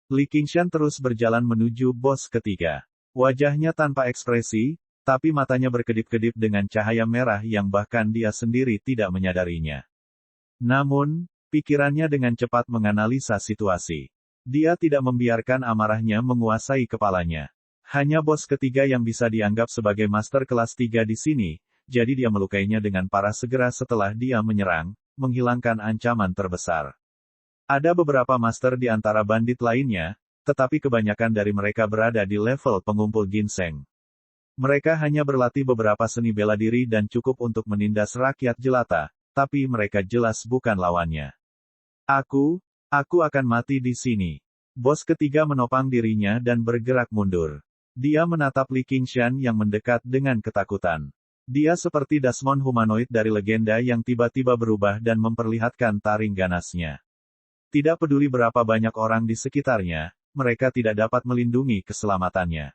Li Qingshan terus berjalan menuju bos ketiga. Wajahnya tanpa ekspresi, tapi matanya berkedip-kedip dengan cahaya merah yang bahkan dia sendiri tidak menyadarinya. Namun, pikirannya dengan cepat menganalisa situasi. Dia tidak membiarkan amarahnya menguasai kepalanya. Hanya bos ketiga yang bisa dianggap sebagai master kelas 3 di sini, jadi dia melukainya dengan parah segera setelah dia menyerang, menghilangkan ancaman terbesar. Ada beberapa master di antara bandit lainnya, tetapi kebanyakan dari mereka berada di level pengumpul ginseng. Mereka hanya berlatih beberapa seni bela diri dan cukup untuk menindas rakyat jelata, tapi mereka jelas bukan lawannya. Aku akan mati di sini. Bos ketiga menopang dirinya dan bergerak mundur. Dia menatap Li Qingshan yang mendekat dengan ketakutan. Dia seperti Dasmon humanoid dari legenda yang tiba-tiba berubah dan memperlihatkan taring ganasnya. Tidak peduli berapa banyak orang di sekitarnya, mereka tidak dapat melindungi keselamatannya.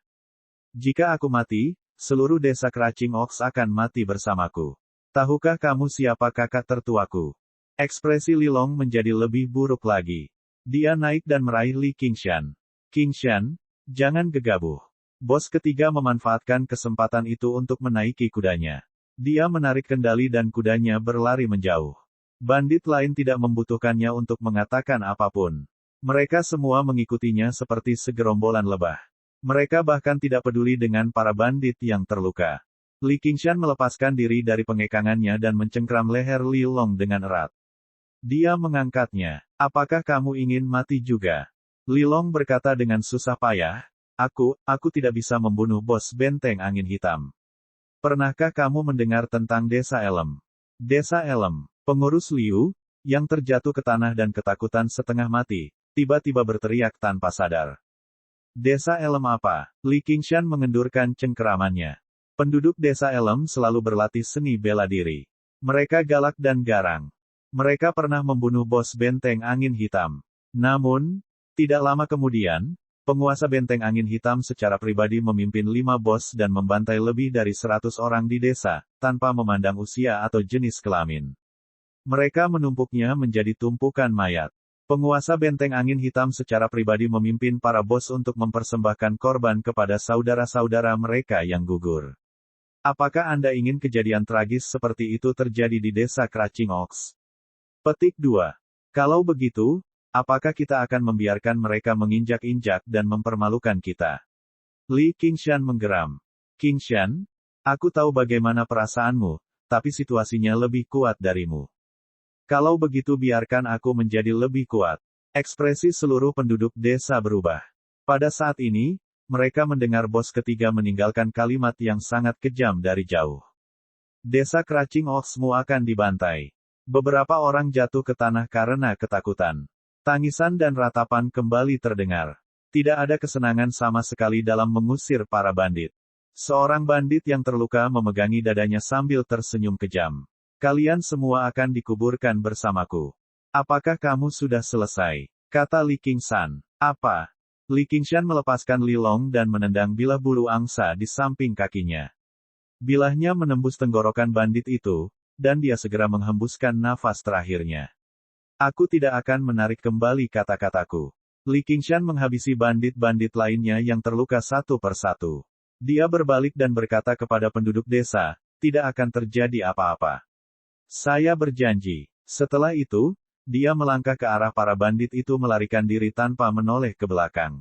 Jika aku mati, seluruh desa Craching Ox akan mati bersamaku. Tahukah kamu siapa kakak tertuaku? Ekspresi Li Long menjadi lebih buruk lagi. Dia naik dan meraih Li Qingshan. Qingshan, jangan gegabah. Bos ketiga memanfaatkan kesempatan itu untuk menaiki kudanya. Dia menarik kendali dan kudanya berlari menjauh. Bandit lain tidak membutuhkannya untuk mengatakan apapun. Mereka semua mengikutinya seperti segerombolan lebah. Mereka bahkan tidak peduli dengan para bandit yang terluka. Li Qingshan melepaskan diri dari pengekangannya dan mencengkram leher Li Long dengan erat. Dia mengangkatnya. Apakah kamu ingin mati juga? Li Long berkata dengan susah payah. Aku tidak bisa membunuh bos benteng angin hitam. Pernahkah kamu mendengar tentang desa Elem? Desa Elem. Pengurus Liu, yang terjatuh ke tanah dan ketakutan setengah mati, tiba-tiba berteriak tanpa sadar. Desa Elem apa? Li Qingshan mengendurkan cengkeramannya. Penduduk desa Elem selalu berlatih seni bela diri. Mereka galak dan garang. Mereka pernah membunuh bos benteng angin hitam. Namun, tidak lama kemudian, penguasa benteng angin hitam secara pribadi memimpin 5 bos dan membantai lebih dari 100 orang di desa, tanpa memandang usia atau jenis kelamin. Mereka menumpuknya menjadi tumpukan mayat. Penguasa benteng angin hitam secara pribadi memimpin para bos untuk mempersembahkan korban kepada saudara-saudara mereka yang gugur. Apakah Anda ingin kejadian tragis seperti itu terjadi di desa Crouching Oaks? Petik 2. Kalau begitu, apakah kita akan membiarkan mereka menginjak-injak dan mempermalukan kita? Li Qingshan menggeram. Qingshan, aku tahu bagaimana perasaanmu, tapi situasinya lebih kuat darimu. Kalau begitu biarkan aku menjadi lebih kuat. Ekspresi seluruh penduduk desa berubah. Pada saat ini, mereka mendengar bos ketiga meninggalkan kalimat yang sangat kejam dari jauh. Desa Crouching Oaksmu akan dibantai. Beberapa orang jatuh ke tanah karena ketakutan. Tangisan dan ratapan kembali terdengar. Tidak ada kesenangan sama sekali dalam mengusir para bandit. Seorang bandit yang terluka memegangi dadanya sambil tersenyum kejam. Kalian semua akan dikuburkan bersamaku. Apakah kamu sudah selesai? Kata Li Qingshan. Apa? Li Qingshan melepaskan Li Long dan menendang bilah bulu angsa di samping kakinya. Bilahnya menembus tenggorokan bandit itu, dan dia segera menghembuskan nafas terakhirnya. Aku tidak akan menarik kembali kata-kataku. Li Qingshan menghabisi bandit-bandit lainnya yang terluka satu persatu. Dia berbalik dan berkata kepada penduduk desa, tidak akan terjadi apa-apa. Saya berjanji. Setelah itu, dia melangkah ke arah para bandit itu melarikan diri tanpa menoleh ke belakang.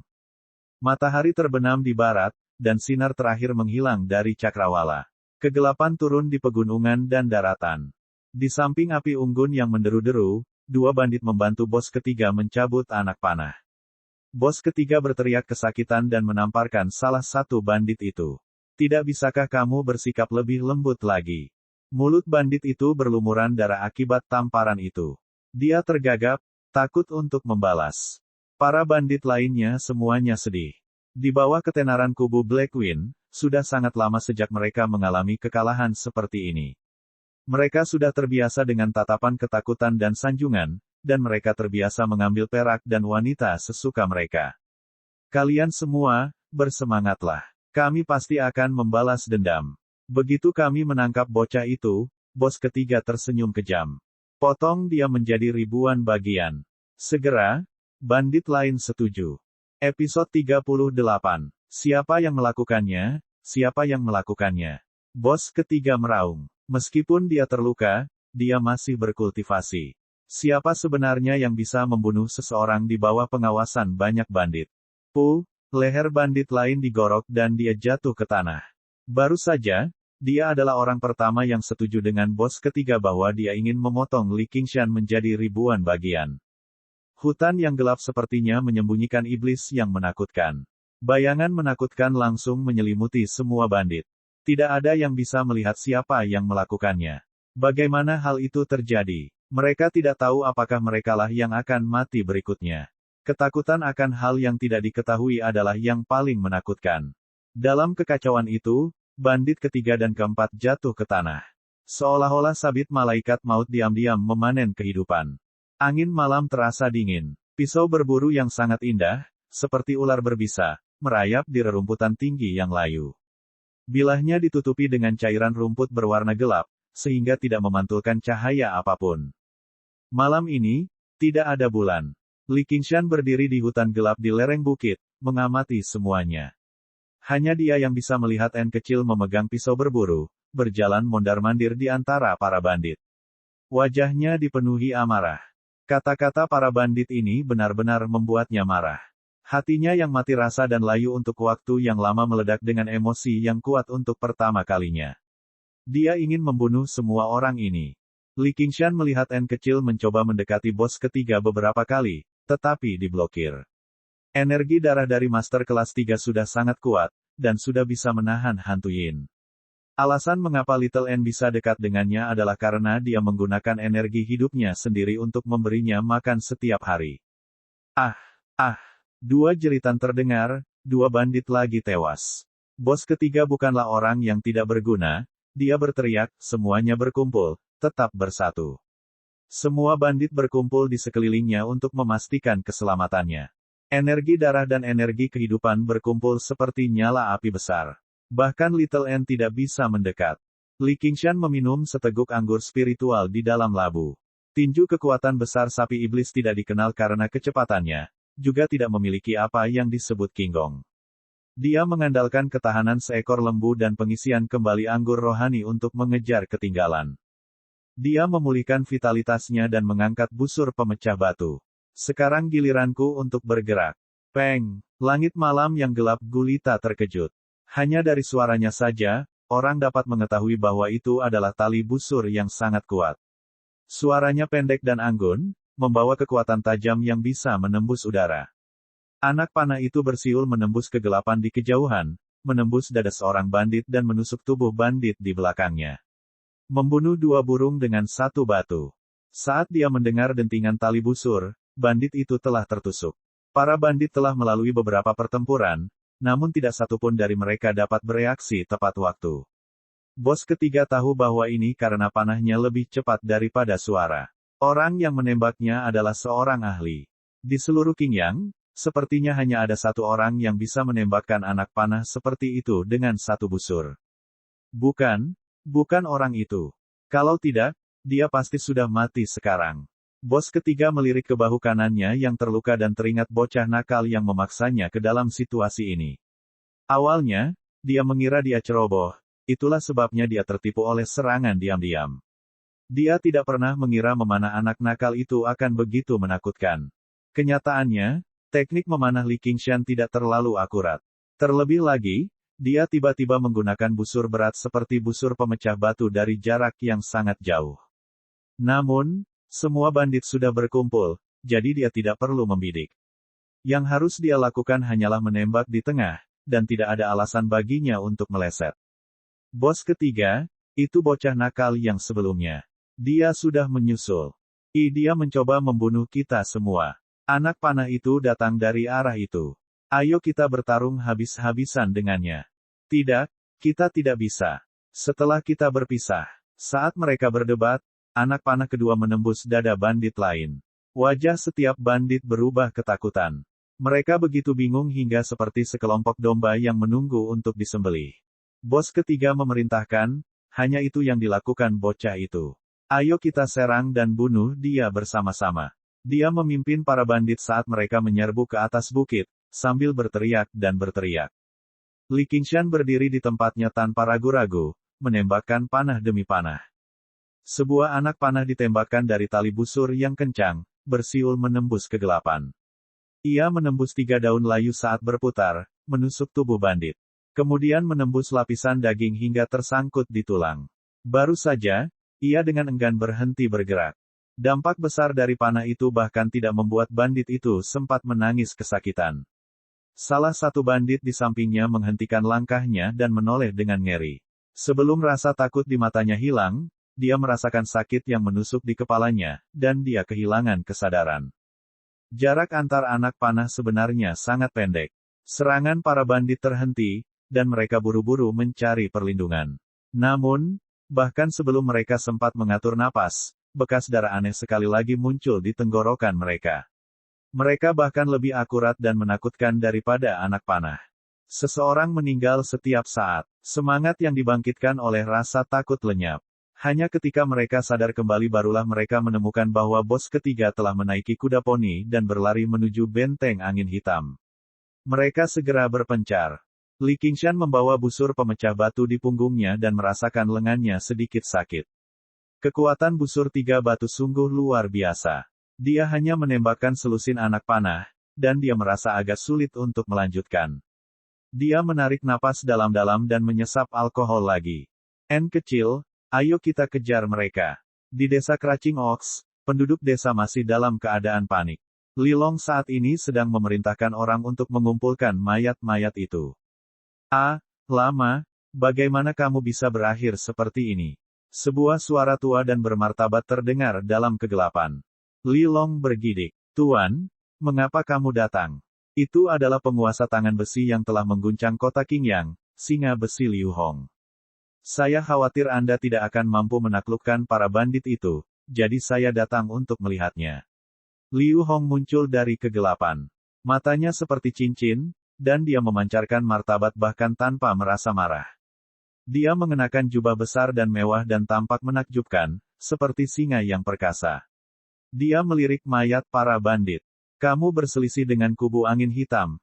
Matahari terbenam di barat, dan sinar terakhir menghilang dari cakrawala. Kegelapan turun di pegunungan dan daratan. Di samping api unggun yang menderu-deru, 2 bandit membantu bos ketiga mencabut anak panah. Bos ketiga berteriak kesakitan dan menamparkan salah satu bandit itu. Tidak bisakah kamu bersikap lebih lembut lagi? Mulut bandit itu berlumuran darah akibat tamparan itu. Dia tergagap, takut untuk membalas. Para bandit lainnya semuanya sedih. Di bawah ketenaran kubu Blackwing, sudah sangat lama sejak mereka mengalami kekalahan seperti ini. Mereka sudah terbiasa dengan tatapan ketakutan dan sanjungan, dan mereka terbiasa mengambil perak dan wanita sesuka mereka. Kalian semua, bersemangatlah. Kami pasti akan membalas dendam. Begitu kami menangkap bocah itu, bos ketiga tersenyum kejam. Potong dia menjadi ribuan bagian. Segera, bandit lain setuju. Episode 38. Siapa yang melakukannya? Siapa yang melakukannya? Bos ketiga meraung. Meskipun dia terluka, dia masih berkultivasi. Siapa sebenarnya yang bisa membunuh seseorang di bawah pengawasan banyak bandit? Leher bandit lain digorok dan dia jatuh ke tanah. Baru saja, dia adalah orang pertama yang setuju dengan bos ketiga bahwa dia ingin memotong Li Qingshan menjadi ribuan bagian. Hutan yang gelap sepertinya menyembunyikan iblis yang menakutkan. Bayangan menakutkan langsung menyelimuti semua bandit. Tidak ada yang bisa melihat siapa yang melakukannya. Bagaimana hal itu terjadi? Mereka tidak tahu apakah merekalah yang akan mati berikutnya. Ketakutan akan hal yang tidak diketahui adalah yang paling menakutkan. Dalam kekacauan itu, bandit ketiga dan keempat jatuh ke tanah. Seolah-olah sabit malaikat maut diam-diam memanen kehidupan. Angin malam terasa dingin. Pisau berburu yang sangat indah, seperti ular berbisa, merayap di rerumputan tinggi yang layu. Bilahnya ditutupi dengan cairan rumput berwarna gelap, sehingga tidak memantulkan cahaya apapun. Malam ini, tidak ada bulan. Li Qingshan berdiri di hutan gelap di lereng bukit, mengamati semuanya. Hanya dia yang bisa melihat N kecil memegang pisau berburu, berjalan mondar-mandir di antara para bandit. Wajahnya dipenuhi amarah. Kata-kata para bandit ini benar-benar membuatnya marah. Hatinya yang mati rasa dan layu untuk waktu yang lama meledak dengan emosi yang kuat untuk pertama kalinya. Dia ingin membunuh semua orang ini. Li Qingshan melihat N kecil mencoba mendekati bos ketiga beberapa kali, tetapi diblokir. Energi darah dari Master kelas 3 sudah sangat kuat, dan sudah bisa menahan hantu Yin. Alasan mengapa Little N bisa dekat dengannya adalah karena dia menggunakan energi hidupnya sendiri untuk memberinya makan setiap hari. Ah! Ah! Dua jeritan terdengar, dua bandit lagi tewas. Bos ketiga bukanlah orang yang tidak berguna, dia berteriak, semuanya berkumpul, tetap bersatu. Semua bandit berkumpul di sekelilingnya untuk memastikan keselamatannya. Energi darah dan energi kehidupan berkumpul seperti nyala api besar. Bahkan Little N tidak bisa mendekat. Li Qingshan meminum seteguk anggur spiritual di dalam labu. Tinju kekuatan besar sapi iblis tidak dikenal karena kecepatannya, juga tidak memiliki apa yang disebut Qinggong. Dia mengandalkan ketahanan seekor lembu dan pengisian kembali anggur rohani untuk mengejar ketinggalan. Dia memulihkan vitalitasnya dan mengangkat busur pemecah batu. Sekarang giliranku untuk bergerak. Peng! Langit malam yang gelap gulita terkejut. Hanya dari suaranya saja, orang dapat mengetahui bahwa itu adalah tali busur yang sangat kuat. Suaranya pendek dan anggun, membawa kekuatan tajam yang bisa menembus udara. Anak panah itu bersiul menembus kegelapan di kejauhan, menembus dada seorang bandit dan menusuk tubuh bandit di belakangnya. Membunuh dua burung dengan satu batu. Saat dia mendengar dentingan tali busur, bandit itu telah tertusuk. Para bandit telah melalui beberapa pertempuran, namun tidak satupun dari mereka dapat bereaksi tepat waktu. Bos ketiga tahu bahwa ini karena panahnya lebih cepat daripada suara. Orang yang menembaknya adalah seorang ahli. Di seluruh Qingyang, sepertinya hanya ada satu orang yang bisa menembakkan anak panah seperti itu dengan satu busur. Bukan orang itu. Kalau tidak, dia pasti sudah mati sekarang. Bos ketiga melirik ke bahu kanannya yang terluka dan teringat bocah nakal yang memaksanya ke dalam situasi ini. Awalnya, dia mengira dia ceroboh, itulah sebabnya dia tertipu oleh serangan diam-diam. Dia tidak pernah mengira memanah anak nakal itu akan begitu menakutkan. Kenyataannya, teknik memanah Li Qingshan tidak terlalu akurat. Terlebih lagi, dia tiba-tiba menggunakan busur berat seperti busur pemecah batu dari jarak yang sangat jauh. Namun, semua bandit sudah berkumpul, jadi dia tidak perlu membidik. Yang harus dia lakukan hanyalah menembak di tengah, dan tidak ada alasan baginya untuk meleset. Bos ketiga, itu bocah nakal yang sebelumnya. Dia sudah menyusul. Dia mencoba membunuh kita semua. Anak panah itu datang dari arah itu. Ayo kita bertarung habis-habisan dengannya. Tidak, kita tidak bisa. Setelah kita berpisah, saat mereka berdebat, anak panah kedua menembus dada bandit lain. Wajah setiap bandit berubah ketakutan. Mereka begitu bingung hingga seperti sekelompok domba yang menunggu untuk disembelih. Bos ketiga memerintahkan, hanya itu yang dilakukan bocah itu. Ayo kita serang dan bunuh dia bersama-sama. Dia memimpin para bandit saat mereka menyerbu ke atas bukit, sambil berteriak dan berteriak. Li Qingshan berdiri di tempatnya tanpa ragu-ragu, menembakkan panah demi panah. Sebuah anak panah ditembakkan dari tali busur yang kencang, bersiul menembus kegelapan. Ia menembus 3 daun layu saat berputar, menusuk tubuh bandit. Kemudian menembus lapisan daging hingga tersangkut di tulang. Baru saja, ia dengan enggan berhenti bergerak. Dampak besar dari panah itu bahkan tidak membuat bandit itu sempat menangis kesakitan. Salah satu bandit di sampingnya menghentikan langkahnya dan menoleh dengan ngeri. Sebelum rasa takut di matanya hilang, dia merasakan sakit yang menusuk di kepalanya, dan dia kehilangan kesadaran. Jarak antar anak panah sebenarnya sangat pendek. Serangan para bandit terhenti, dan mereka buru-buru mencari perlindungan. Namun, bahkan sebelum mereka sempat mengatur napas, bekas darah aneh sekali lagi muncul di tenggorokan mereka. Mereka bahkan lebih akurat dan menakutkan daripada anak panah. Seseorang meninggal setiap saat. Semangat yang dibangkitkan oleh rasa takut lenyap. Hanya ketika mereka sadar kembali barulah mereka menemukan bahwa bos ketiga telah menaiki kuda poni dan berlari menuju benteng angin hitam. Mereka segera berpencar. Li Qingshan membawa busur pemecah batu di punggungnya dan merasakan lengannya sedikit sakit. Kekuatan busur 3 batu sungguh luar biasa. Dia hanya menembakkan selusin anak panah, dan dia merasa agak sulit untuk melanjutkan. Dia menarik napas dalam-dalam dan menyesap alkohol lagi. Kecil, ayo kita kejar mereka. Di desa Craching Oaks, penduduk desa masih dalam keadaan panik. Li Long saat ini sedang memerintahkan orang untuk mengumpulkan mayat-mayat itu. Lama, bagaimana kamu bisa berakhir seperti ini? Sebuah suara tua dan bermartabat terdengar dalam kegelapan. Li Long bergidik. Tuan, mengapa kamu datang? Itu adalah penguasa tangan besi yang telah mengguncang kota Qingyang, singa besi Liu Hong. Saya khawatir Anda tidak akan mampu menaklukkan para bandit itu, jadi saya datang untuk melihatnya. Liu Hong muncul dari kegelapan. Matanya seperti cincin, dan dia memancarkan martabat bahkan tanpa merasa marah. Dia mengenakan jubah besar dan mewah dan tampak menakjubkan, seperti singa yang perkasa. Dia melirik mayat para bandit. Kamu berselisih dengan kubu angin hitam,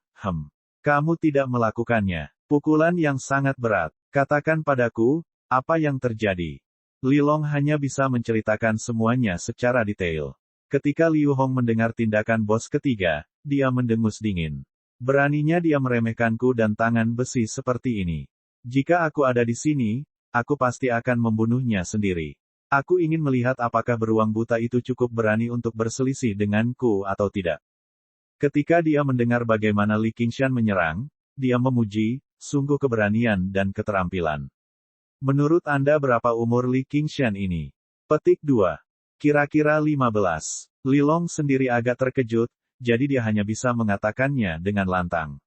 Kamu tidak melakukannya. Pukulan yang sangat berat. Katakan padaku, apa yang terjadi? Li Long hanya bisa menceritakan semuanya secara detail. Ketika Liu Hong mendengar tindakan bos ketiga, dia mendengus dingin. Beraninya dia meremehkanku dan tangan besi seperti ini. Jika aku ada di sini, aku pasti akan membunuhnya sendiri. Aku ingin melihat apakah beruang buta itu cukup berani untuk berselisih denganku atau tidak. Ketika dia mendengar bagaimana Li Qingshan menyerang, dia memuji, sungguh keberanian dan keterampilan. Menurut Anda berapa umur Li Qingshan ini? Petik 2. Kira-kira 15. Li Long sendiri agak terkejut, jadi dia hanya bisa mengatakannya dengan lantang.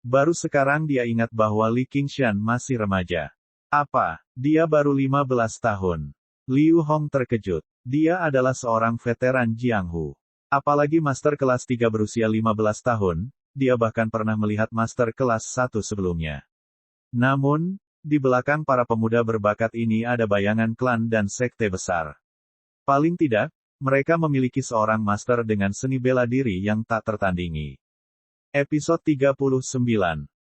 Baru sekarang dia ingat bahwa Li Qingshan masih remaja. Apa? Dia baru 15 tahun. Liu Hong terkejut. Dia adalah seorang veteran Jianghu. Apalagi master kelas 3 berusia 15 tahun, dia bahkan pernah melihat master kelas 1 sebelumnya. Namun, di belakang para pemuda berbakat ini ada bayangan klan dan sekte besar. Paling tidak, mereka memiliki seorang master dengan seni bela diri yang tak tertandingi. Episode 39.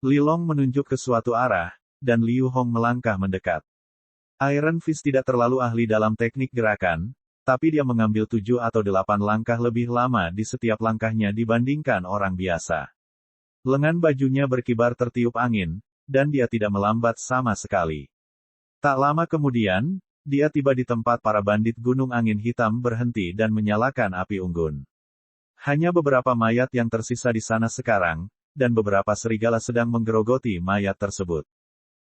Li Long menunjuk ke suatu arah, dan Liu Hong melangkah mendekat. Iron Fist tidak terlalu ahli dalam teknik gerakan, tapi dia mengambil 7 atau 8 langkah lebih lama di setiap langkahnya dibandingkan orang biasa. Lengan bajunya berkibar tertiup angin, dan dia tidak melambat sama sekali. Tak lama kemudian, dia tiba di tempat para bandit gunung angin hitam berhenti dan menyalakan api unggun. Hanya beberapa mayat yang tersisa di sana sekarang, dan beberapa serigala sedang menggerogoti mayat tersebut.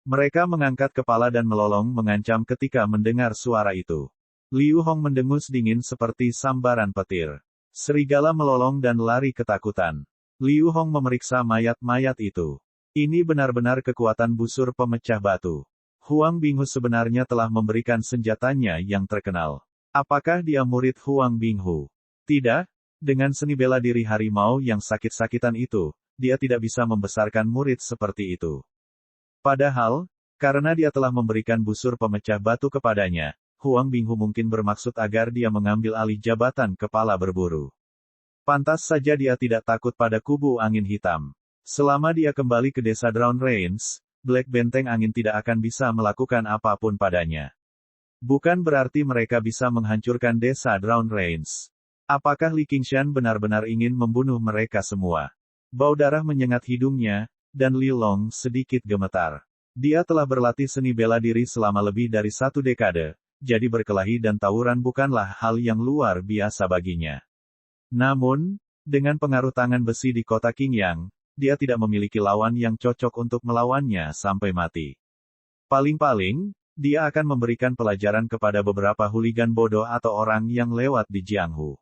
Mereka mengangkat kepala dan melolong mengancam ketika mendengar suara itu. Liu Hong mendengus dingin seperti sambaran petir. Serigala melolong dan lari ketakutan. Liu Hong memeriksa mayat-mayat itu. Ini benar-benar kekuatan busur pemecah batu. Huang Binghu sebenarnya telah memberikan senjatanya yang terkenal. Apakah dia murid Huang Binghu? Tidak, dengan seni bela diri harimau yang sakit-sakitan itu, dia tidak bisa membesarkan murid seperti itu. Padahal, karena dia telah memberikan busur pemecah batu kepadanya, Huang Binghu mungkin bermaksud agar dia mengambil alih jabatan kepala berburu. Pantas saja dia tidak takut pada kubu angin hitam. Selama dia kembali ke desa Drown Range, Black Benteng Angin tidak akan bisa melakukan apapun padanya. Bukan berarti mereka bisa menghancurkan desa Drown Range. Apakah Li Qingshan benar-benar ingin membunuh mereka semua? Bau darah menyengat hidungnya, dan Li Long sedikit gemetar. Dia telah berlatih seni bela diri selama lebih dari 1 dekade, jadi berkelahi dan tawuran bukanlah hal yang luar biasa baginya. Namun, dengan pengaruh tangan besi di kota Qingyang, dia tidak memiliki lawan yang cocok untuk melawannya sampai mati. Paling-paling, dia akan memberikan pelajaran kepada beberapa hooligan bodoh atau orang yang lewat di Jianghu.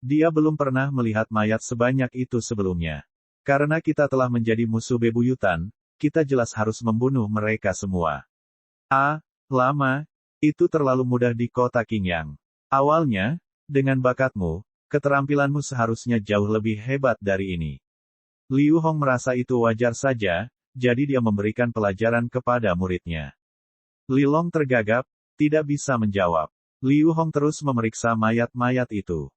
Dia belum pernah melihat mayat sebanyak itu sebelumnya. Karena kita telah menjadi musuh bebuyutan, kita jelas harus membunuh mereka semua. Lama, itu terlalu mudah di kota Qingyang. Awalnya, dengan bakatmu, keterampilanmu seharusnya jauh lebih hebat dari ini. Liu Hong merasa itu wajar saja, jadi dia memberikan pelajaran kepada muridnya. Li Long tergagap, tidak bisa menjawab. Liu Hong terus memeriksa mayat-mayat itu.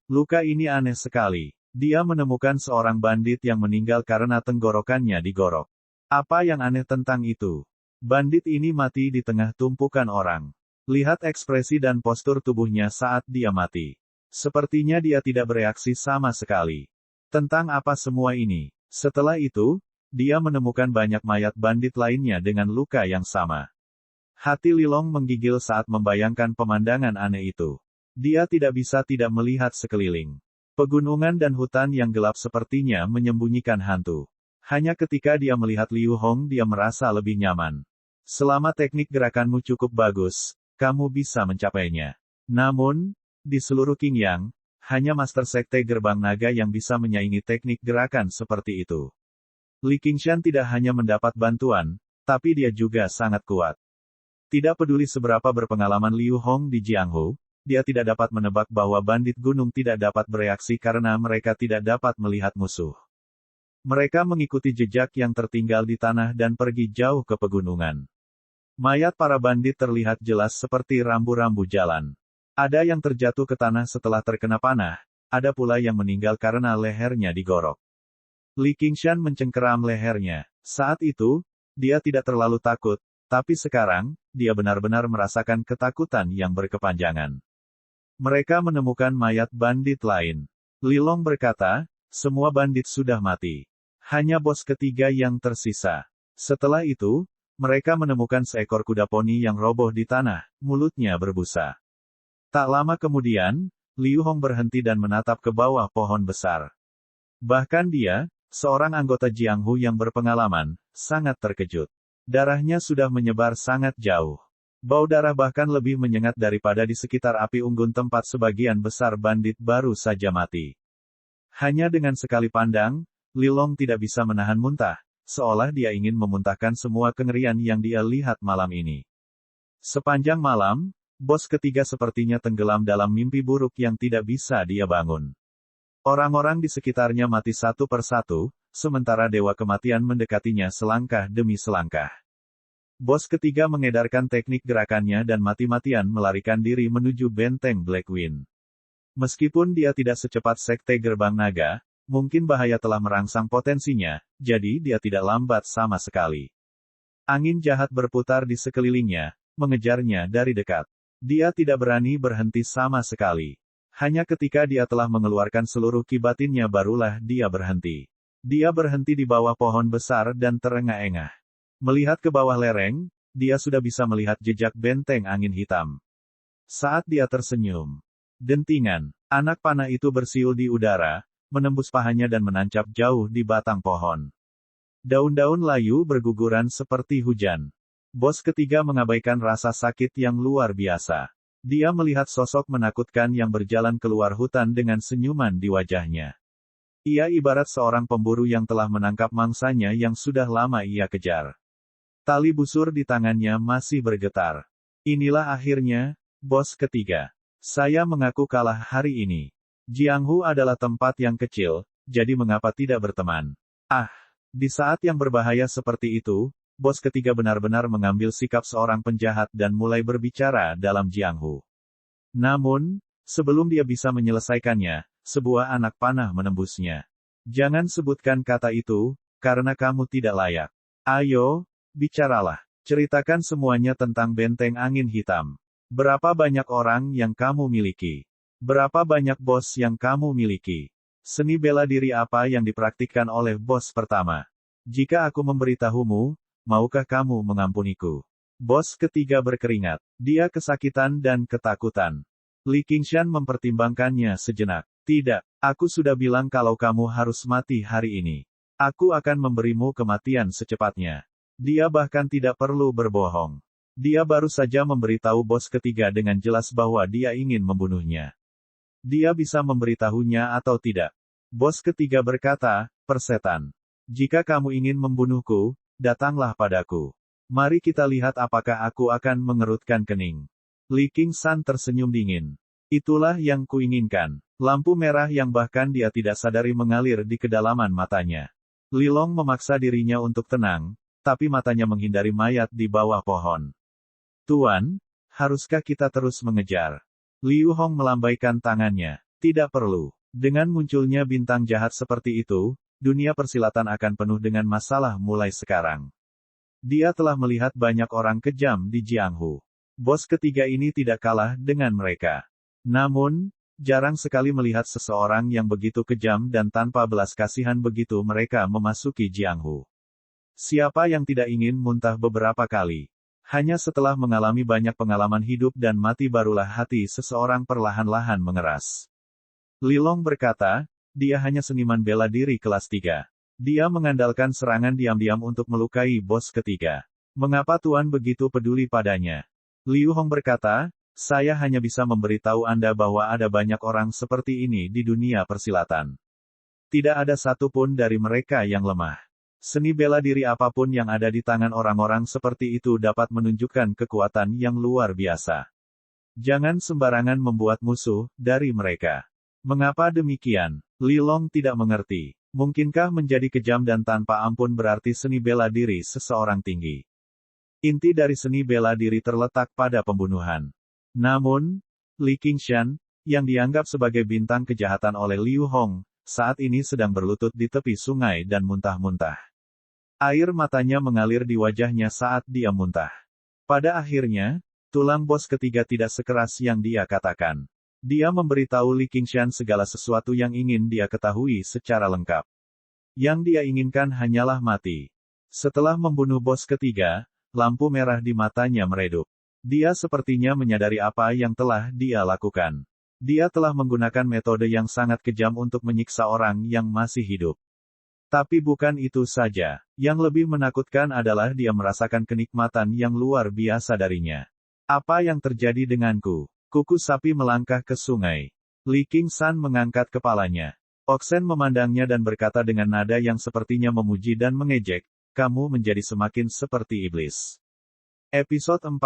Luka ini aneh sekali. Dia menemukan seorang bandit yang meninggal karena tenggorokannya digorok. Apa yang aneh tentang itu? Bandit ini mati di tengah tumpukan orang. Lihat ekspresi dan postur tubuhnya saat dia mati. Sepertinya dia tidak bereaksi sama sekali. Tentang apa semua ini? Setelah itu, dia menemukan banyak mayat bandit lainnya dengan luka yang sama. Hati Li Long menggigil saat membayangkan pemandangan aneh itu. Dia tidak bisa tidak melihat sekeliling. Pegunungan dan hutan yang gelap sepertinya menyembunyikan hantu. Hanya ketika dia melihat Liu Hong dia merasa lebih nyaman. Selama teknik gerakanmu cukup bagus, kamu bisa mencapainya. Namun, di seluruh Qingyang, hanya Master Sekte Gerbang Naga yang bisa menyaingi teknik gerakan seperti itu. Li Qingshan tidak hanya mendapat bantuan, tapi dia juga sangat kuat. Tidak peduli seberapa berpengalaman Liu Hong di Jianghu, dia tidak dapat menebak bahwa bandit gunung tidak dapat bereaksi karena mereka tidak dapat melihat musuh. Mereka mengikuti jejak yang tertinggal di tanah dan pergi jauh ke pegunungan. Mayat para bandit terlihat jelas seperti rambu-rambu jalan. Ada yang terjatuh ke tanah setelah terkena panah, ada pula yang meninggal karena lehernya digorok. Li Qingshan mencengkeram lehernya. Saat itu, dia tidak terlalu takut, tapi sekarang, dia benar-benar merasakan ketakutan yang berkepanjangan. Mereka menemukan mayat bandit lain. Li Long berkata, semua bandit sudah mati. Hanya bos ketiga yang tersisa. Setelah itu, mereka menemukan seekor kuda poni yang roboh di tanah, mulutnya berbusa. Tak lama kemudian, Liu Hong berhenti dan menatap ke bawah pohon besar. Bahkan dia, seorang anggota Jianghu yang berpengalaman, sangat terkejut. Darahnya sudah menyebar sangat jauh. Bau darah bahkan lebih menyengat daripada di sekitar api unggun tempat sebagian besar bandit baru saja mati. Hanya dengan sekali pandang, Li Long tidak bisa menahan muntah, seolah dia ingin memuntahkan semua kengerian yang dia lihat malam ini. Sepanjang malam, bos ketiga sepertinya tenggelam dalam mimpi buruk yang tidak bisa dia bangun. Orang-orang di sekitarnya mati satu persatu, sementara dewa kematian mendekatinya selangkah demi selangkah. Bos ketiga mengedarkan teknik gerakannya dan mati-matian melarikan diri menuju benteng Blackwind. Meskipun dia tidak secepat Sekte Gerbang Naga, mungkin bahaya telah merangsang potensinya, jadi dia tidak lambat sama sekali. Angin jahat berputar di sekelilingnya, mengejarnya dari dekat. Dia tidak berani berhenti sama sekali. Hanya ketika dia telah mengeluarkan seluruh ki batinnya barulah dia berhenti. Dia berhenti di bawah pohon besar dan terengah-engah. Melihat ke bawah lereng, dia sudah bisa melihat jejak benteng angin hitam. Saat dia tersenyum, dentingan anak panah itu bersiul di udara, menembus pahanya dan menancap jauh di batang pohon. Daun-daun layu berguguran seperti hujan. Bos ketiga mengabaikan rasa sakit yang luar biasa. Dia melihat sosok menakutkan yang berjalan keluar hutan dengan senyuman di wajahnya. Ia ibarat seorang pemburu yang telah menangkap mangsanya yang sudah lama ia kejar. Tali busur di tangannya masih bergetar. Inilah akhirnya, bos ketiga. Saya mengaku kalah hari ini. Jianghu adalah tempat yang kecil, jadi mengapa tidak berteman? Di saat yang berbahaya seperti itu, bos ketiga benar-benar mengambil sikap seorang penjahat dan mulai berbicara dalam Jianghu. Namun, sebelum dia bisa menyelesaikannya, sebuah anak panah menembusnya. Jangan sebutkan kata itu, karena kamu tidak layak. Ayo, bicaralah. Ceritakan semuanya tentang benteng angin hitam. Berapa banyak orang yang kamu miliki? Berapa banyak bos yang kamu miliki? Seni bela diri apa yang dipraktikkan oleh bos pertama? Jika aku memberitahumu, maukah kamu mengampuniku? Bos ketiga berkeringat. Dia kesakitan dan ketakutan. Li Qingshan mempertimbangkannya sejenak. Tidak, aku sudah bilang kalau kamu harus mati hari ini. Aku akan memberimu kematian secepatnya. Dia bahkan tidak perlu berbohong. Dia baru saja memberitahu bos ketiga dengan jelas bahwa dia ingin membunuhnya. Dia bisa memberitahunya atau tidak. Bos ketiga berkata, persetan. Jika kamu ingin membunuhku, datanglah padaku. Mari kita lihat apakah aku akan mengerutkan kening. Li Qingshan tersenyum dingin. Itulah yang kuinginkan. Lampu merah yang bahkan dia tidak sadari mengalir di kedalaman matanya. Li Long memaksa dirinya untuk tenang, tapi matanya menghindari mayat di bawah pohon. Tuan, haruskah kita terus mengejar? Liu Hong melambaikan tangannya. Tidak perlu. Dengan munculnya bintang jahat seperti itu, dunia persilatan akan penuh dengan masalah mulai sekarang. Dia telah melihat banyak orang kejam di Jianghu. Bos ketiga ini tidak kalah dengan mereka. Namun, jarang sekali melihat seseorang yang begitu kejam dan tanpa belas kasihan begitu mereka memasuki Jianghu. Siapa yang tidak ingin muntah beberapa kali? Hanya setelah mengalami banyak pengalaman hidup dan mati barulah hati seseorang perlahan-lahan mengeras. Li Long berkata, dia hanya seniman bela diri kelas 3. Dia mengandalkan serangan diam-diam untuk melukai bos ketiga. Mengapa Tuan begitu peduli padanya? Liu Hong berkata, saya hanya bisa memberitahu Anda bahwa ada banyak orang seperti ini di dunia persilatan. Tidak ada satupun dari mereka yang lemah. Seni bela diri apapun yang ada di tangan orang-orang seperti itu dapat menunjukkan kekuatan yang luar biasa. Jangan sembarangan membuat musuh dari mereka. Mengapa demikian? Li Long tidak mengerti. Mungkinkah menjadi kejam dan tanpa ampun berarti seni bela diri seseorang tinggi? Inti dari seni bela diri terletak pada pembunuhan. Namun, Li Qingshan, yang dianggap sebagai bintang kejahatan oleh Liu Hong, saat ini sedang berlutut di tepi sungai dan muntah-muntah. Air matanya mengalir di wajahnya saat dia muntah. Pada akhirnya, tulang bos ketiga tidak sekeras yang dia katakan. Dia memberitahu Li Qingshan segala sesuatu yang ingin dia ketahui secara lengkap. Yang dia inginkan hanyalah mati. Setelah membunuh bos ketiga, lampu merah di matanya meredup. Dia sepertinya menyadari apa yang telah dia lakukan. Dia telah menggunakan metode yang sangat kejam untuk menyiksa orang yang masih hidup. Tapi bukan itu saja. Yang lebih menakutkan adalah dia merasakan kenikmatan yang luar biasa darinya. Apa yang terjadi denganku? Kuku sapi melangkah ke sungai. Li Qingshan mengangkat kepalanya. Oxen memandangnya dan berkata dengan nada yang sepertinya memuji dan mengejek, kamu menjadi semakin seperti iblis. Episode 40.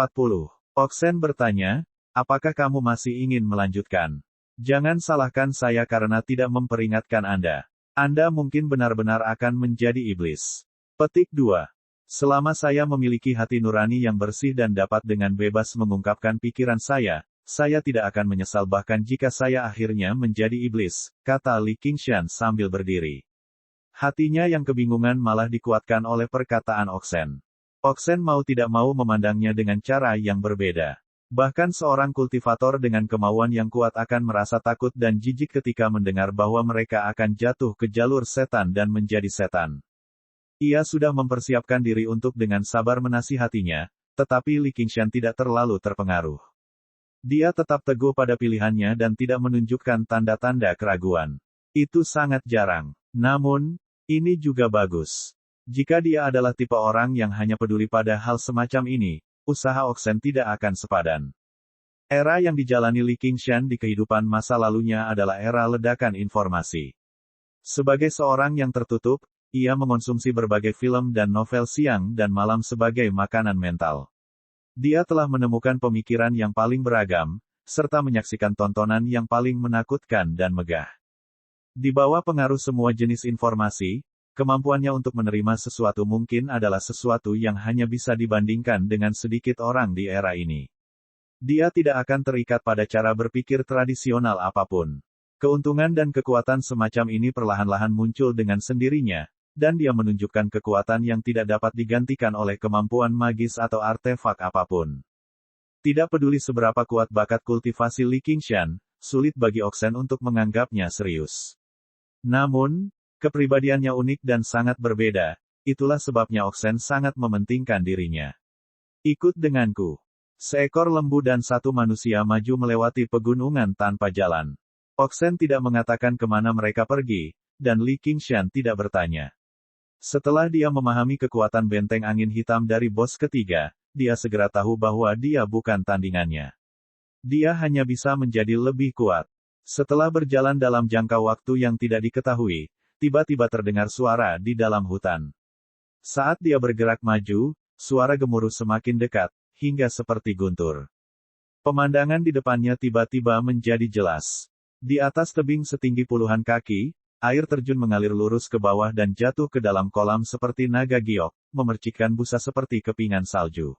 Oxen bertanya, apakah kamu masih ingin melanjutkan? Jangan salahkan saya karena tidak memperingatkan Anda. Anda mungkin benar-benar akan menjadi iblis. Petik 2. Selama saya memiliki hati nurani yang bersih dan dapat dengan bebas mengungkapkan pikiran saya tidak akan menyesal bahkan jika saya akhirnya menjadi iblis, kata Li Qingshan sambil berdiri. Hatinya yang kebingungan malah dikuatkan oleh perkataan Oxen. Oxen mau tidak mau memandangnya dengan cara yang berbeda. Bahkan seorang kultivator dengan kemauan yang kuat akan merasa takut dan jijik ketika mendengar bahwa mereka akan jatuh ke jalur setan dan menjadi setan. Ia sudah mempersiapkan diri untuk dengan sabar menasihatinya, tetapi Li Qingshan tidak terlalu terpengaruh. Dia tetap teguh pada pilihannya dan tidak menunjukkan tanda-tanda keraguan. Itu sangat jarang. Namun, ini juga bagus. Jika dia adalah tipe orang yang hanya peduli pada hal semacam ini, usaha Oxen tidak akan sepadan. Era yang dijalani Li Qingshan di kehidupan masa lalunya adalah era ledakan informasi. Sebagai seorang yang tertutup, ia mengonsumsi berbagai film dan novel siang dan malam sebagai makanan mental. Dia telah menemukan pemikiran yang paling beragam, serta menyaksikan tontonan yang paling menakutkan dan megah. Di bawah pengaruh semua jenis informasi, kemampuannya untuk menerima sesuatu mungkin adalah sesuatu yang hanya bisa dibandingkan dengan sedikit orang di era ini. Dia tidak akan terikat pada cara berpikir tradisional apapun. Keuntungan dan kekuatan semacam ini perlahan-lahan muncul dengan sendirinya, dan dia menunjukkan kekuatan yang tidak dapat digantikan oleh kemampuan magis atau artefak apapun. Tidak peduli seberapa kuat bakat kultivasi Li Qingshan, sulit bagi Oxen untuk menganggapnya serius. Namun, kepribadiannya unik dan sangat berbeda, itulah sebabnya Oxen sangat mementingkan dirinya. Ikut denganku. Seekor lembu dan satu manusia maju melewati pegunungan tanpa jalan. Oxen tidak mengatakan kemana mereka pergi, dan Li Qingshan tidak bertanya. Setelah dia memahami kekuatan benteng angin hitam dari bos ketiga, dia segera tahu bahwa dia bukan tandingannya. Dia hanya bisa menjadi lebih kuat. Setelah berjalan dalam jangka waktu yang tidak diketahui, tiba-tiba terdengar suara di dalam hutan. Saat dia bergerak maju, suara gemuruh semakin dekat, hingga seperti guntur. Pemandangan di depannya tiba-tiba menjadi jelas. Di atas tebing setinggi puluhan kaki, air terjun mengalir lurus ke bawah dan jatuh ke dalam kolam seperti naga giok, memercikkan busa seperti kepingan salju.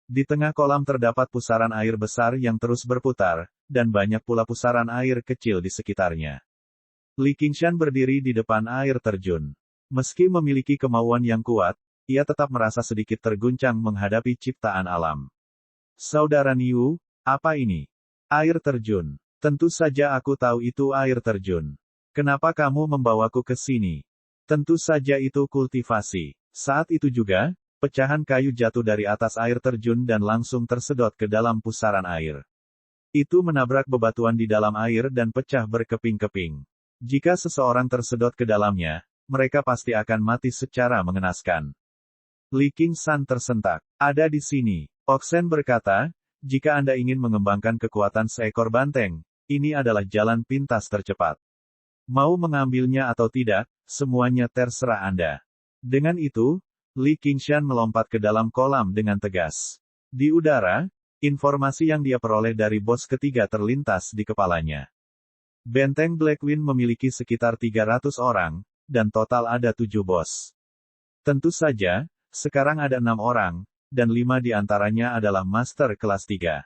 Di tengah kolam terdapat pusaran air besar yang terus berputar, dan banyak pula pusaran air kecil di sekitarnya. Li Qingshan berdiri di depan air terjun. Meski memiliki kemauan yang kuat, ia tetap merasa sedikit terguncang menghadapi ciptaan alam. Saudara Niu, apa ini? Air terjun. Tentu saja aku tahu itu air terjun. Kenapa kamu membawaku ke sini? Tentu saja itu kultivasi. Saat itu juga, pecahan kayu jatuh dari atas air terjun dan langsung tersedot ke dalam pusaran air. Itu menabrak bebatuan di dalam air dan pecah berkeping-keping. Jika seseorang tersedot ke dalamnya, mereka pasti akan mati secara mengenaskan. Li Qingshan tersentak. Ada di sini. Oxen berkata, jika Anda ingin mengembangkan kekuatan seekor banteng, ini adalah jalan pintas tercepat. Mau mengambilnya atau tidak, semuanya terserah Anda. Dengan itu, Li Qingshan melompat ke dalam kolam dengan tegas. Di udara, informasi yang dia peroleh dari bos ketiga terlintas di kepalanya. Benteng Blackwing memiliki sekitar 300 orang, dan total ada 7 bos. Tentu saja, sekarang ada 6 orang, dan 5 di antaranya adalah Master kelas 3.